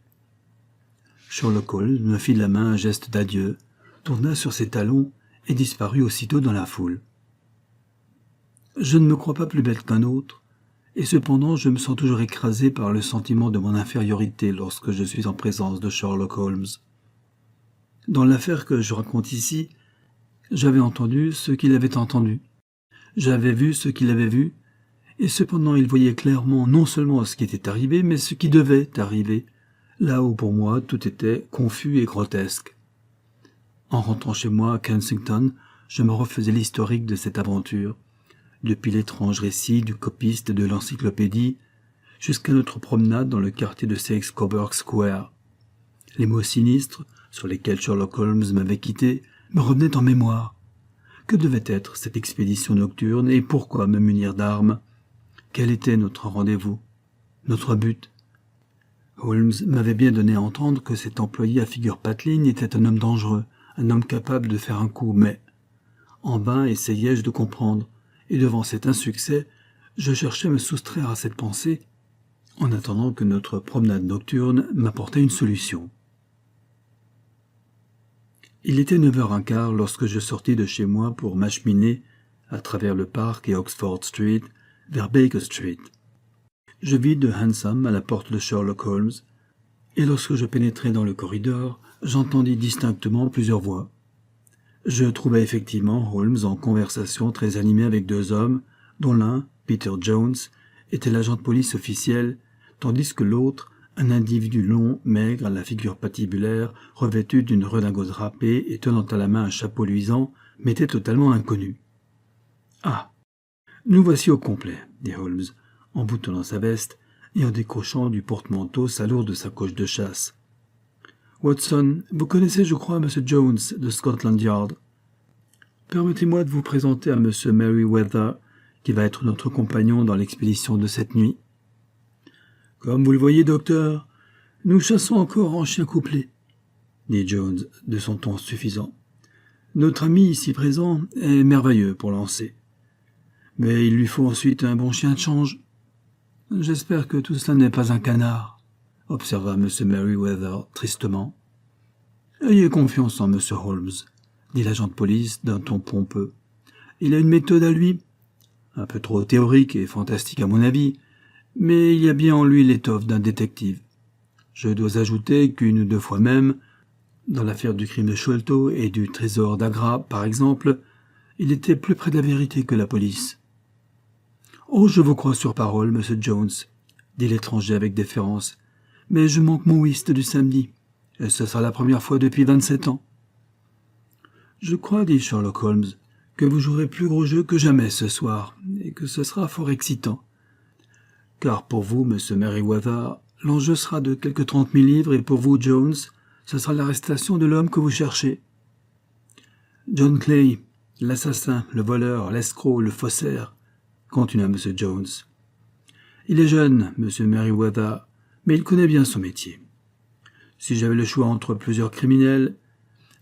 Sherlock Holmes me fit de la main un geste d'adieu, tourna sur ses talons et disparut aussitôt dans la foule. Je ne me crois pas plus bête qu'un autre, et cependant je me sens toujours écrasé par le sentiment de mon infériorité lorsque je suis en présence de Sherlock Holmes. Dans l'affaire que je raconte ici, j'avais entendu ce qu'il avait entendu, j'avais vu ce qu'il avait vu, et cependant il voyait clairement non seulement ce qui était arrivé, mais ce qui devait arriver, là où pour moi tout était confus et grotesque. En rentrant chez moi à Kensington, je me refaisais l'historique de cette aventure, depuis l'étrange récit du copiste de l'encyclopédie jusqu'à notre promenade dans le quartier de Saxe-Coburg Square. Les mots sinistres sur lesquels Sherlock Holmes m'avait quitté me revenaient en mémoire. Que devait être cette expédition nocturne et pourquoi me munir d'armes? Quel était notre rendez-vous? Notre but? Holmes m'avait bien donné à entendre que cet employé à figure pateline était un homme dangereux, un homme capable de faire un coup, mais en vain essayai-je de comprendre, et devant cet insuccès, je cherchais à me soustraire à cette pensée, en attendant que notre promenade nocturne m'apportât une solution. Il était 9h15 lorsque je sortis de chez moi pour m'acheminer à travers le parc et Oxford Street vers Baker Street. Je vis de Hansom à la porte de Sherlock Holmes, et lorsque je pénétrai dans le corridor, j'entendis distinctement plusieurs voix. Je trouvai effectivement Holmes en conversation très animée avec deux hommes, dont l'un, Peter Jones, était l'agent de police officiel, tandis que l'autre, un individu long, maigre, à la figure patibulaire, revêtu d'une redingote râpée et tenant à la main un chapeau luisant, m'était totalement inconnu. « Ah, nous voici au complet, » dit Holmes, en boutonnant sa veste et en décrochant du porte-manteau sa lourde sacoche de chasse. « Watson, vous connaissez, je crois, M. Jones de Scotland Yard. Permettez-moi de vous présenter à M. Merryweather, qui va être notre compagnon dans l'expédition de cette nuit. » « Comme vous le voyez, docteur, nous chassons encore en chien couplé, » dit Jones de son ton suffisant. « Notre ami ici présent est merveilleux pour lancer. Mais il lui faut ensuite un bon chien de change. »« J'espère que tout cela n'est pas un canard, » observa M. Merryweather tristement. « Ayez confiance en M. Holmes, » dit l'agent de police d'un ton pompeux. « Il a une méthode à lui, un peu trop théorique et fantastique à mon avis, mais il y a bien en lui l'étoffe d'un détective. Je dois ajouter qu'une ou deux fois même, dans l'affaire du crime de Sholto et du trésor d'Agra, par exemple, il était plus près de la vérité que la police. »« Oh, je vous crois sur parole, monsieur Jones, » dit l'étranger avec déférence, « mais je manque mon whist du samedi, et ce sera la première fois depuis 27 ans. »« Je crois, dit Sherlock Holmes, que vous jouerez plus gros jeu que jamais ce soir, et que ce sera fort excitant. Car pour vous, monsieur Merryweather, l'enjeu sera de quelques 30 000 livres, et pour vous, Jones, ce sera l'arrestation de l'homme que vous cherchez. John Clay, l'assassin, le voleur, l'escroc, le faussaire, continua M. Jones. Il est jeune, M. Merryweather, mais il connaît bien son métier. Si j'avais le choix entre plusieurs criminels,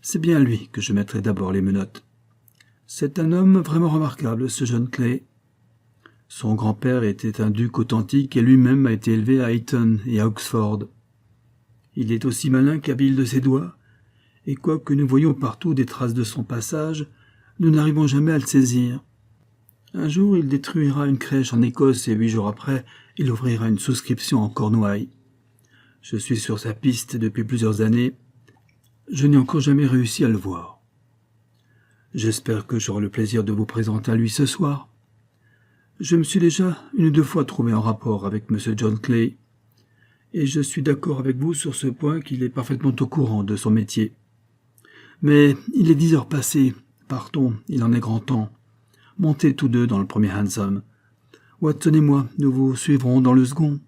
c'est bien lui que je mettrais d'abord les menottes. C'est un homme vraiment remarquable, ce John Clay. Son grand-père était un duc authentique et lui-même a été élevé à Eton et à Oxford. Il est aussi malin qu'habile de ses doigts, et quoique nous voyions partout des traces de son passage, nous n'arrivons jamais à le saisir. Un jour, il détruira une crèche en Écosse et 8 jours après, il ouvrira une souscription en Cornouailles. Je suis sur sa piste depuis plusieurs années. Je n'ai encore jamais réussi à le voir. J'espère que j'aurai le plaisir de vous présenter à lui ce soir. Je me suis déjà une ou deux fois trouvé en rapport avec M. John Clay, et je suis d'accord avec vous sur ce point qu'il est parfaitement au courant de son métier. Mais il est 10 heures passées. Partons, il en est grand temps. Montez tous deux dans le premier hansom. Watson et moi, nous vous suivrons dans le second.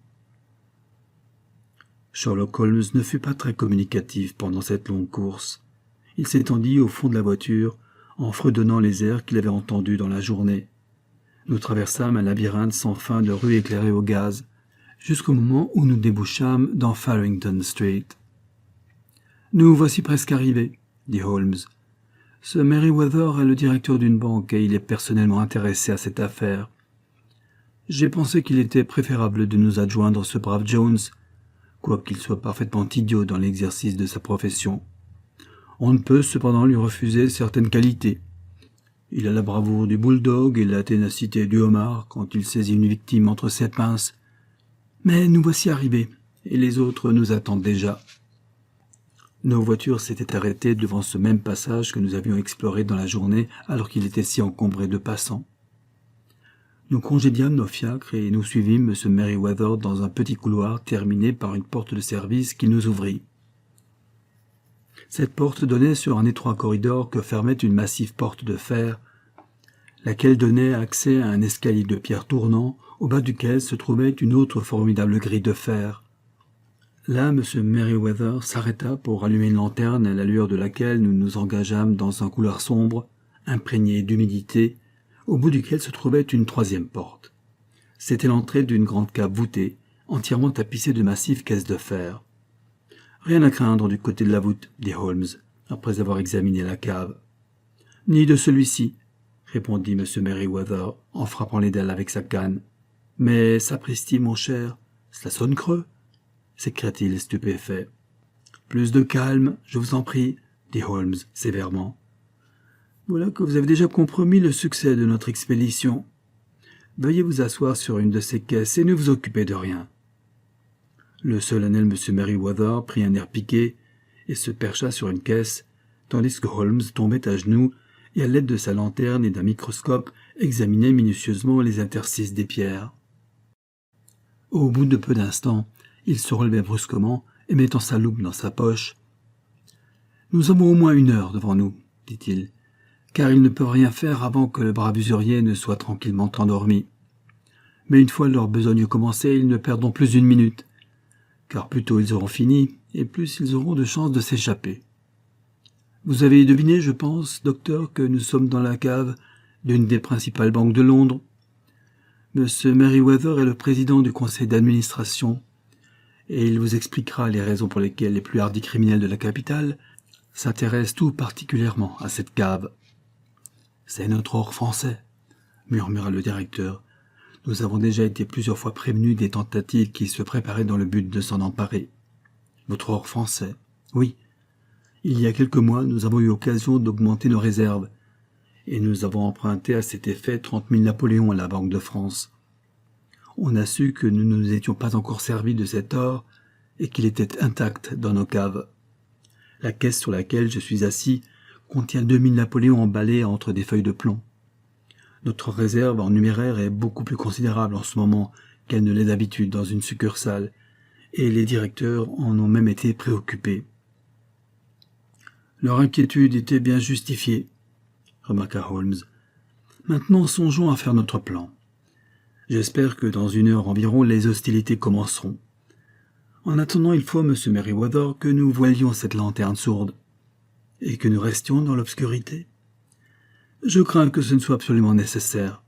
Sherlock Holmes ne fut pas très communicatif pendant cette longue course. Il s'étendit au fond de la voiture, en fredonnant les airs qu'il avait entendus dans la journée. Nous traversâmes un labyrinthe sans fin de rues éclairées au gaz, jusqu'au moment où nous débouchâmes dans Farrington Street. « Nous voici presque arrivés, » dit Holmes. « Ce Merryweather est le directeur d'une banque et il est personnellement intéressé à cette affaire. J'ai pensé qu'il était préférable de nous adjoindre ce brave Jones, quoiqu'il soit parfaitement idiot dans l'exercice de sa profession. On ne peut cependant lui refuser certaines qualités. Il a la bravoure du bulldog et la ténacité du homard quand il saisit une victime entre ses pinces. Mais nous voici arrivés, et les autres nous attendent déjà. Nos voitures s'étaient arrêtées devant ce même passage que nous avions exploré dans la journée alors qu'il était si encombré de passants. Nous congédiâmes nos fiacres et nous suivîmes M. Merryweather dans un petit couloir terminé par une porte de service qui nous ouvrit. Cette porte donnait sur un étroit corridor que fermait une massive porte de fer, laquelle donnait accès à un escalier de pierre tournant, au bas duquel se trouvait une autre formidable grille de fer. Là, M. Merryweather s'arrêta pour allumer une lanterne à la lueur de laquelle nous nous engageâmes dans un couloir sombre, imprégné d'humidité, au bout duquel se trouvait une troisième porte. C'était l'entrée d'une grande cave voûtée, entièrement tapissée de massives caisses de fer. « Rien à craindre du côté de la voûte, » dit Holmes, après avoir examiné la cave. « Ni de celui-ci, » répondit M. Merryweather, en frappant les dalles avec sa canne. « Mais, sapristi, mon cher, cela sonne creux, » s'écria-t-il stupéfait. « Plus de calme, je vous en prie, » dit Holmes sévèrement. « Voilà que vous avez déjà compromis le succès de notre expédition. Veuillez vous asseoir sur une de ces caisses et ne vous occupez de rien. » Le solennel M. Merryweather prit un air piqué et se percha sur une caisse, tandis que Holmes tombait à genoux et à l'aide de sa lanterne et d'un microscope examinait minutieusement les interstices des pierres. Au bout de peu d'instants, il se relevait brusquement et mettant sa loupe dans sa poche. « Nous avons au moins 1 heure devant nous, » dit-il, « car ils ne peuvent rien faire avant que le brave usurier ne soit tranquillement endormi. Mais une fois leur besogne commencée, ils ne perdront plus 1 minute, car plus tôt ils auront fini, et plus ils auront de chances de s'échapper. Vous avez deviné, je pense, docteur, que nous sommes dans la cave d'une des principales banques de Londres. M. Merryweather est le président du conseil d'administration, et il vous expliquera les raisons pour lesquelles les plus hardis criminels de la capitale s'intéressent tout particulièrement à cette cave. « C'est notre or français, » murmura le directeur. « Nous avons déjà été plusieurs fois prévenus des tentatives qui se préparaient dans le but de s'en emparer. »« Votre or français ?» ?»« Oui. Il y a quelques mois, nous avons eu occasion d'augmenter nos réserves, et nous avons emprunté à cet effet 30 000 Napoléons à la Banque de France. On a su que nous ne nous étions pas encore servis de cet or et qu'il était intact dans nos caves. La caisse sur laquelle je suis assis contient 2000 Napoléons emballés entre des feuilles de plomb. Notre réserve en numéraire est beaucoup plus considérable en ce moment qu'elle ne l'est d'habitude dans une succursale, et les directeurs en ont même été préoccupés. Leur inquiétude était bien justifiée, remarqua Holmes. Maintenant, songeons à faire notre plan. J'espère que dans 1 heure environ, les hostilités commenceront. En attendant, il faut, M. Merryweather, que nous voilions cette lanterne sourde, et que nous restions dans l'obscurité. Je crains que ce ne soit absolument nécessaire.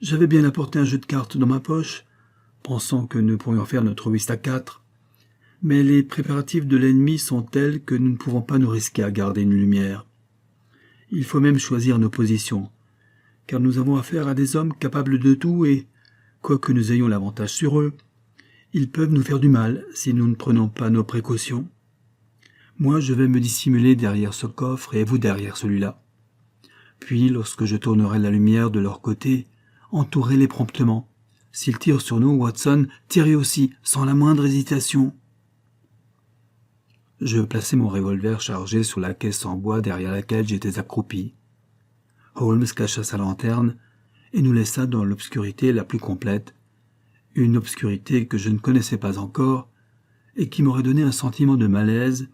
J'avais bien apporté un jeu de cartes dans ma poche, pensant que nous pourrions faire notre whist à 4, mais les préparatifs de l'ennemi sont tels que nous ne pouvons pas nous risquer à garder une lumière. Il faut même choisir nos positions, car nous avons affaire à des hommes capables de tout et, quoique nous ayons l'avantage sur eux, ils peuvent nous faire du mal si nous ne prenons pas nos précautions. Moi, je vais me dissimuler derrière ce coffre et vous derrière celui-là. Puis, lorsque je tournerai la lumière de leur côté, entourez-les promptement. S'ils tirent sur nous, Watson, tirez aussi, sans la moindre hésitation. Je plaçai mon revolver chargé sur la caisse en bois derrière laquelle j'étais accroupi. Holmes cacha sa lanterne et nous laissa dans l'obscurité la plus complète, une obscurité que je ne connaissais pas encore et qui m'aurait donné un sentiment de malaise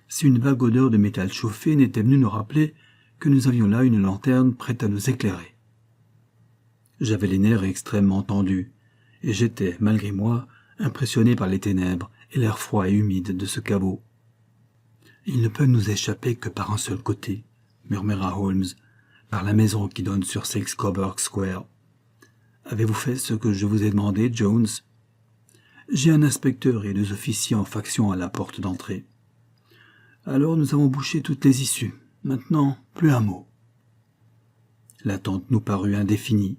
si une vague odeur de métal chauffé n'était venue nous rappeler que nous avions là une lanterne prête à nous éclairer. J'avais les nerfs extrêmement tendus, et j'étais, malgré moi, impressionné par les ténèbres et l'air froid et humide de ce caveau. « Ils ne peuvent nous échapper que par un seul côté, » murmura Holmes, « par la maison qui donne sur Six Coburg Square. Avez-vous fait ce que je vous ai demandé, Jones ? J'ai un inspecteur et 2 officiers en faction à la porte d'entrée. Alors nous avons bouché toutes les issues. Maintenant, plus un mot. » L'attente nous parut indéfinie.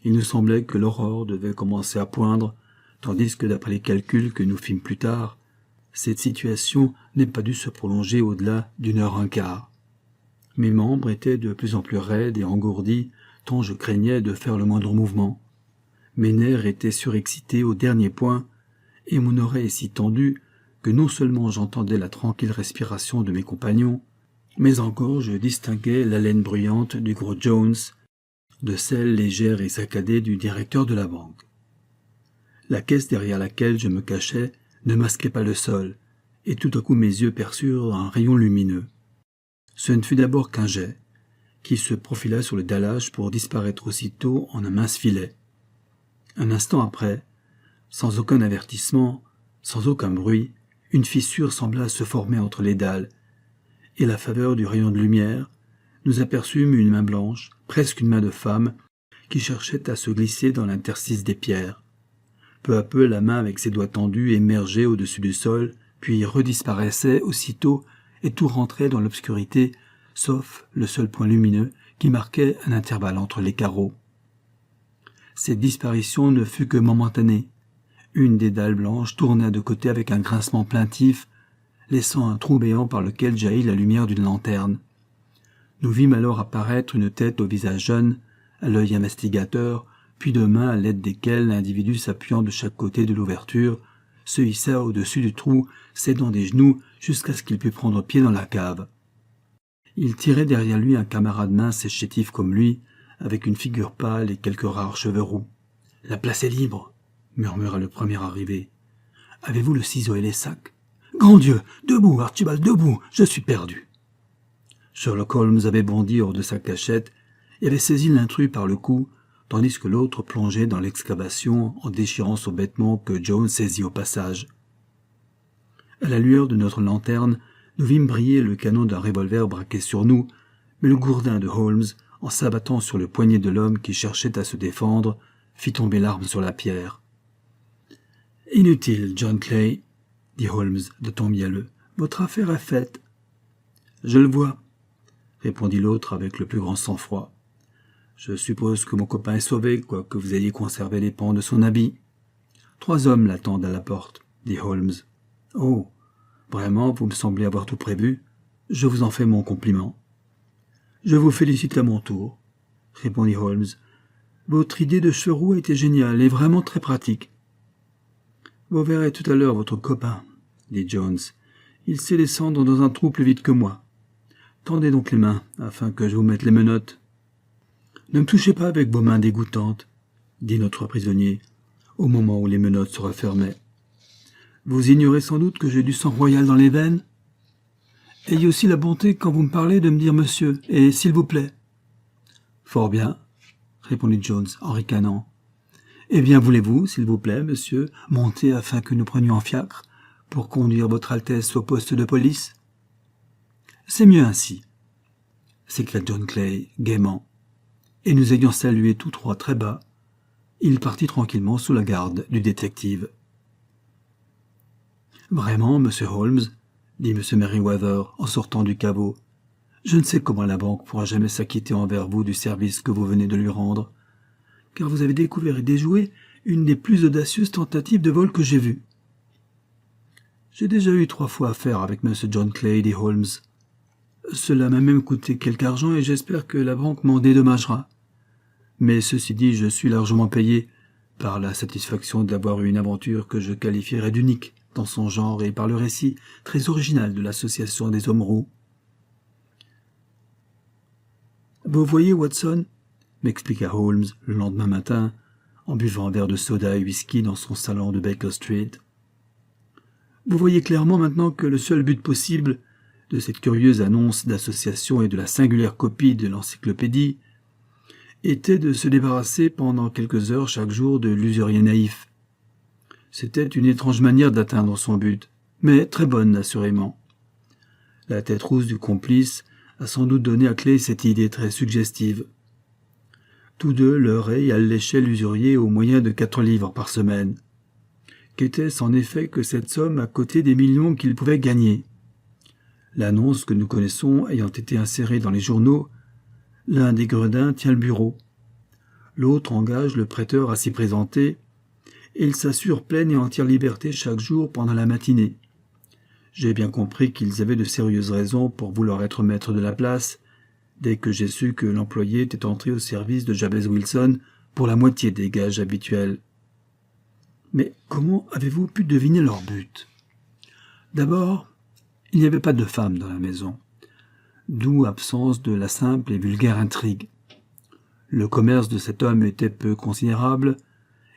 Il nous semblait que l'aurore devait commencer à poindre, tandis que, d'après les calculs que nous fîmes plus tard, Cette situation n'est pas dû se prolonger au-delà d'1 heure 1/4. Mes membres étaient de plus en plus raides et engourdis, tant je craignais de faire le moindre mouvement. Mes nerfs étaient surexcités au dernier point, et mon oreille si tendue que non seulement j'entendais la tranquille respiration de mes compagnons, mais encore je distinguais l'haleine bruyante du gros Jones, de celle légère et saccadée du directeur de la banque. La caisse derrière laquelle je me cachais ne masquait pas le sol, et tout à coup mes yeux perçurent un rayon lumineux. Ce ne fut d'abord qu'un jet, qui se profila sur le dallage pour disparaître aussitôt en un mince filet. Un instant après, sans aucun avertissement, sans aucun bruit, une fissure sembla se former entre les dalles, et à la faveur du rayon de lumière, nous aperçûmes une main blanche, presque une main de femme, qui cherchait à se glisser dans l'interstice des pierres. Peu à peu, la main avec ses doigts tendus émergeait au-dessus du sol, puis redisparaissait aussitôt, et tout rentrait dans l'obscurité, sauf le seul point lumineux qui marquait un intervalle entre les carreaux. Cette disparition ne fut que momentanée. Une des dalles blanches tourna de côté avec un grincement plaintif, laissant un trou béant par lequel jaillit la lumière d'une lanterne. Nous vîmes alors apparaître une tête au visage jeune, à l'œil investigateur, puis deux mains à l'aide desquelles l'individu s'appuyant de chaque côté de l'ouverture se hissa au-dessus du trou, s'aidant des genoux jusqu'à ce qu'il pût prendre pied dans la cave. Il tirait derrière lui un camarade mince et chétif comme lui, avec une figure pâle et quelques rares cheveux roux. « La place est libre !» murmura le premier arrivé. « Avez-vous le ciseau et les sacs ?»« Grand Dieu ! Debout, Archibald, debout ! Je suis perdu !» Sherlock Holmes avait bondi hors de sa cachette et avait saisi l'intrus par le cou, tandis que l'autre plongeait dans l'excavation en déchirant son vêtement que Jones saisit au passage. À la lueur de notre lanterne, nous vîmes briller le canon d'un revolver braqué sur nous, mais le gourdin de Holmes, en s'abattant sur le poignet de l'homme qui cherchait à se défendre, fit tomber l'arme sur la pierre. « Inutile, John Clay, » dit Holmes de ton mielleux. « Votre affaire est faite. »« Je le vois, » répondit l'autre avec le plus grand sang-froid. « Je suppose que mon copain est sauvé, quoique vous ayez conservé les pans de son habit. »« 3 hommes l'attendent à la porte, » dit Holmes. « Oh, vraiment, vous me semblez avoir tout prévu. Je vous en fais mon compliment. »« Je vous félicite à mon tour, » répondit Holmes. « Votre idée de cheveux était géniale et vraiment très pratique. »« Vous verrez tout à l'heure votre copain, » dit Jones. « Il sait descendre dans un trou plus vite que moi. Tendez donc les mains, afin que je vous mette les menottes. »« Ne me touchez pas avec vos mains dégoûtantes, » dit notre prisonnier, au moment où les menottes se refermaient. « Vous ignorez sans doute que j'ai du sang royal dans les veines. Ayez aussi la bonté, quand vous me parlez, de me dire monsieur, et s'il vous plaît. »« Fort bien, » répondit Jones en ricanant. « Eh bien, voulez-vous, s'il vous plaît, monsieur, monter afin que nous prenions un fiacre pour conduire votre Altesse au poste de police ?»« C'est mieux ainsi, » s'écria John Clay gaiement, et nous ayant salué tous trois très bas, il partit tranquillement sous la garde du détective. « Vraiment, monsieur Holmes, » dit M. Merryweather en sortant du caveau, « je ne sais comment la banque pourra jamais s'acquitter envers vous du service que vous venez de lui rendre, car vous avez découvert et déjoué une des plus audacieuses tentatives de vol que j'ai vues. »« J'ai déjà eu 3 fois affaire avec M. John Clay, dit Holmes. Cela m'a même coûté quelque argent et j'espère que la banque m'en dédommagera. Mais ceci dit, je suis largement payé par la satisfaction d'avoir eu une aventure que je qualifierais d'unique dans son genre et par le récit très original de l'association des hommes roux. « Vous voyez, Watson, » m'expliqua Holmes le lendemain matin, en buvant un verre de soda et whisky dans son salon de Baker Street. « Vous voyez clairement maintenant que le seul but possible de cette curieuse annonce d'association et de la singulière copie de l'encyclopédie était de se débarrasser pendant quelques heures chaque jour de l'usurier naïf. C'était une étrange manière d'atteindre son but, mais très bonne, assurément. La tête rousse du complice a sans doute donné à Clay cette idée très suggestive. Tous deux leurraient et alléchaient l'usurier au moyen de 4 livres par semaine. Qu'était-ce en effet que cette somme à côté des millions qu'ils pouvaient gagner? L'annonce que nous connaissons ayant été insérée dans les journaux, l'un des gredins tient le bureau. L'autre engage le prêteur à s'y présenter, et il s'assure pleine et entière liberté chaque jour pendant la matinée. J'ai bien compris qu'ils avaient de sérieuses raisons pour vouloir être maîtres de la place, dès que j'ai su que l'employé était entré au service de Jabez Wilson pour la moitié des gages habituels. Mais comment avez-vous pu deviner leur but? D'abord, il n'y avait pas de femme dans la maison, d'où absence de la simple et vulgaire intrigue. Le commerce de cet homme était peu considérable,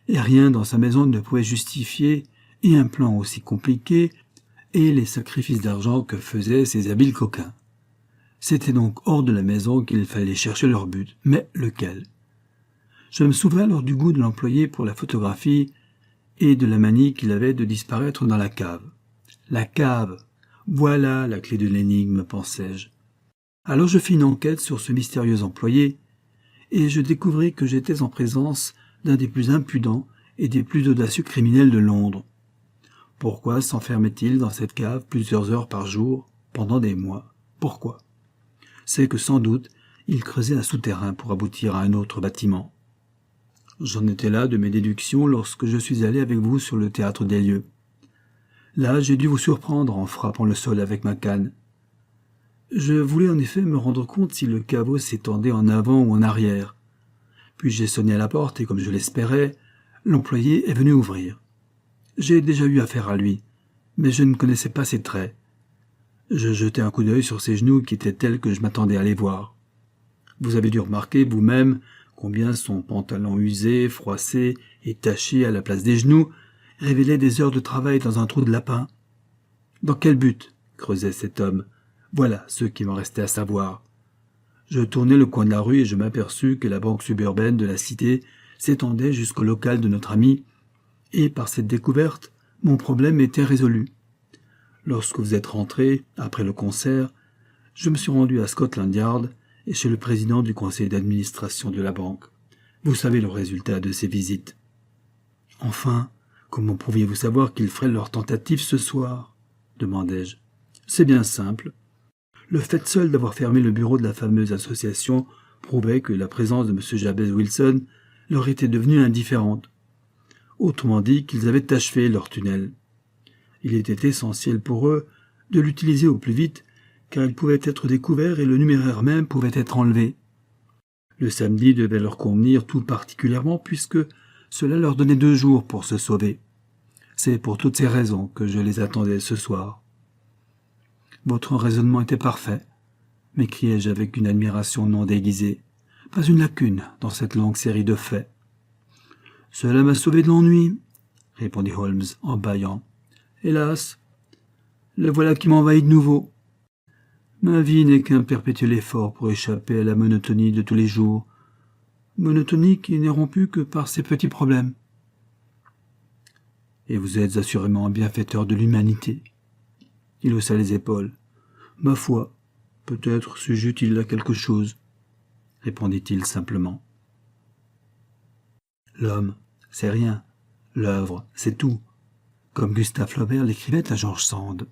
et rien dans sa maison ne pouvait justifier et un plan aussi compliqué et les sacrifices d'argent que faisaient ces habiles coquins. C'était donc hors de la maison qu'il fallait chercher leur but, mais lequel? Je me souviens alors du goût de l'employé pour la photographie et de la manie qu'il avait de disparaître dans la cave. La cave, voilà la clé de l'énigme, pensais-je. Alors je fis une enquête sur ce mystérieux employé, et je découvris que j'étais en présence d'un des plus impudents et des plus audacieux criminels de Londres. Pourquoi s'enfermait-il dans cette cave plusieurs heures par jour, pendant des mois? Pourquoi? C'est que sans doute il creusait un souterrain pour aboutir à un autre bâtiment. J'en étais là de mes déductions lorsque je suis allé avec vous sur le théâtre des lieux. Là, j'ai dû vous surprendre en frappant le sol avec ma canne. Je voulais en effet me rendre compte si le caveau s'étendait en avant ou en arrière. Puis j'ai sonné à la porte et, comme je l'espérais, l'employé est venu ouvrir. J'ai déjà eu affaire à lui, mais je ne connaissais pas ses traits. Je jetai un coup d'œil sur ses genoux qui étaient tels que je m'attendais à les voir. Vous avez dû remarquer vous-même combien son pantalon usé, froissé et taché à la place des genoux révélait des heures de travail dans un trou de lapin. Dans quel but creusait cet homme? Voilà ce qui m'en restait à savoir. Je tournai le coin de la rue et je m'aperçus que la banque suburbaine de la cité s'étendait jusqu'au local de notre ami, et par cette découverte, mon problème était résolu. Lorsque vous êtes rentré, après le concert, je me suis rendu à Scotland Yard et chez le président du conseil d'administration de la banque. Vous savez le résultat de ces visites. Enfin, comment pouviez-vous savoir qu'ils feraient leur tentative ce soir? Demandai-je. C'est bien simple. Le fait seul d'avoir fermé le bureau de la fameuse association prouvait que la présence de M. Jabez Wilson leur était devenue indifférente. Autrement dit qu'ils avaient achevé leur tunnel. Il était essentiel pour eux de l'utiliser au plus vite, car il pouvait être découvert et le numéraire même pouvait être enlevé. Le samedi devait leur convenir tout particulièrement puisque cela leur donnait 2 jours pour se sauver. C'est pour toutes ces raisons que je les attendais ce soir. Votre raisonnement était parfait, m'écriai-je avec une admiration non déguisée. Pas une lacune dans cette longue série de faits. Cela m'a sauvé de l'ennui, répondit Holmes en bâillant. Hélas, le voilà qui m'envahit de nouveau. Ma vie n'est qu'un perpétuel effort pour échapper à la monotonie de tous les jours, monotonie qui n'est rompue que par ces petits problèmes. Et vous êtes assurément un bienfaiteur de l'humanité. Il haussa les épaules. Ma foi, peut-être suis-je utile à quelque chose, répondit-il simplement. L'homme, c'est rien. L'œuvre, c'est tout. Comme Gustave Flaubert l'écrivait à George Sand.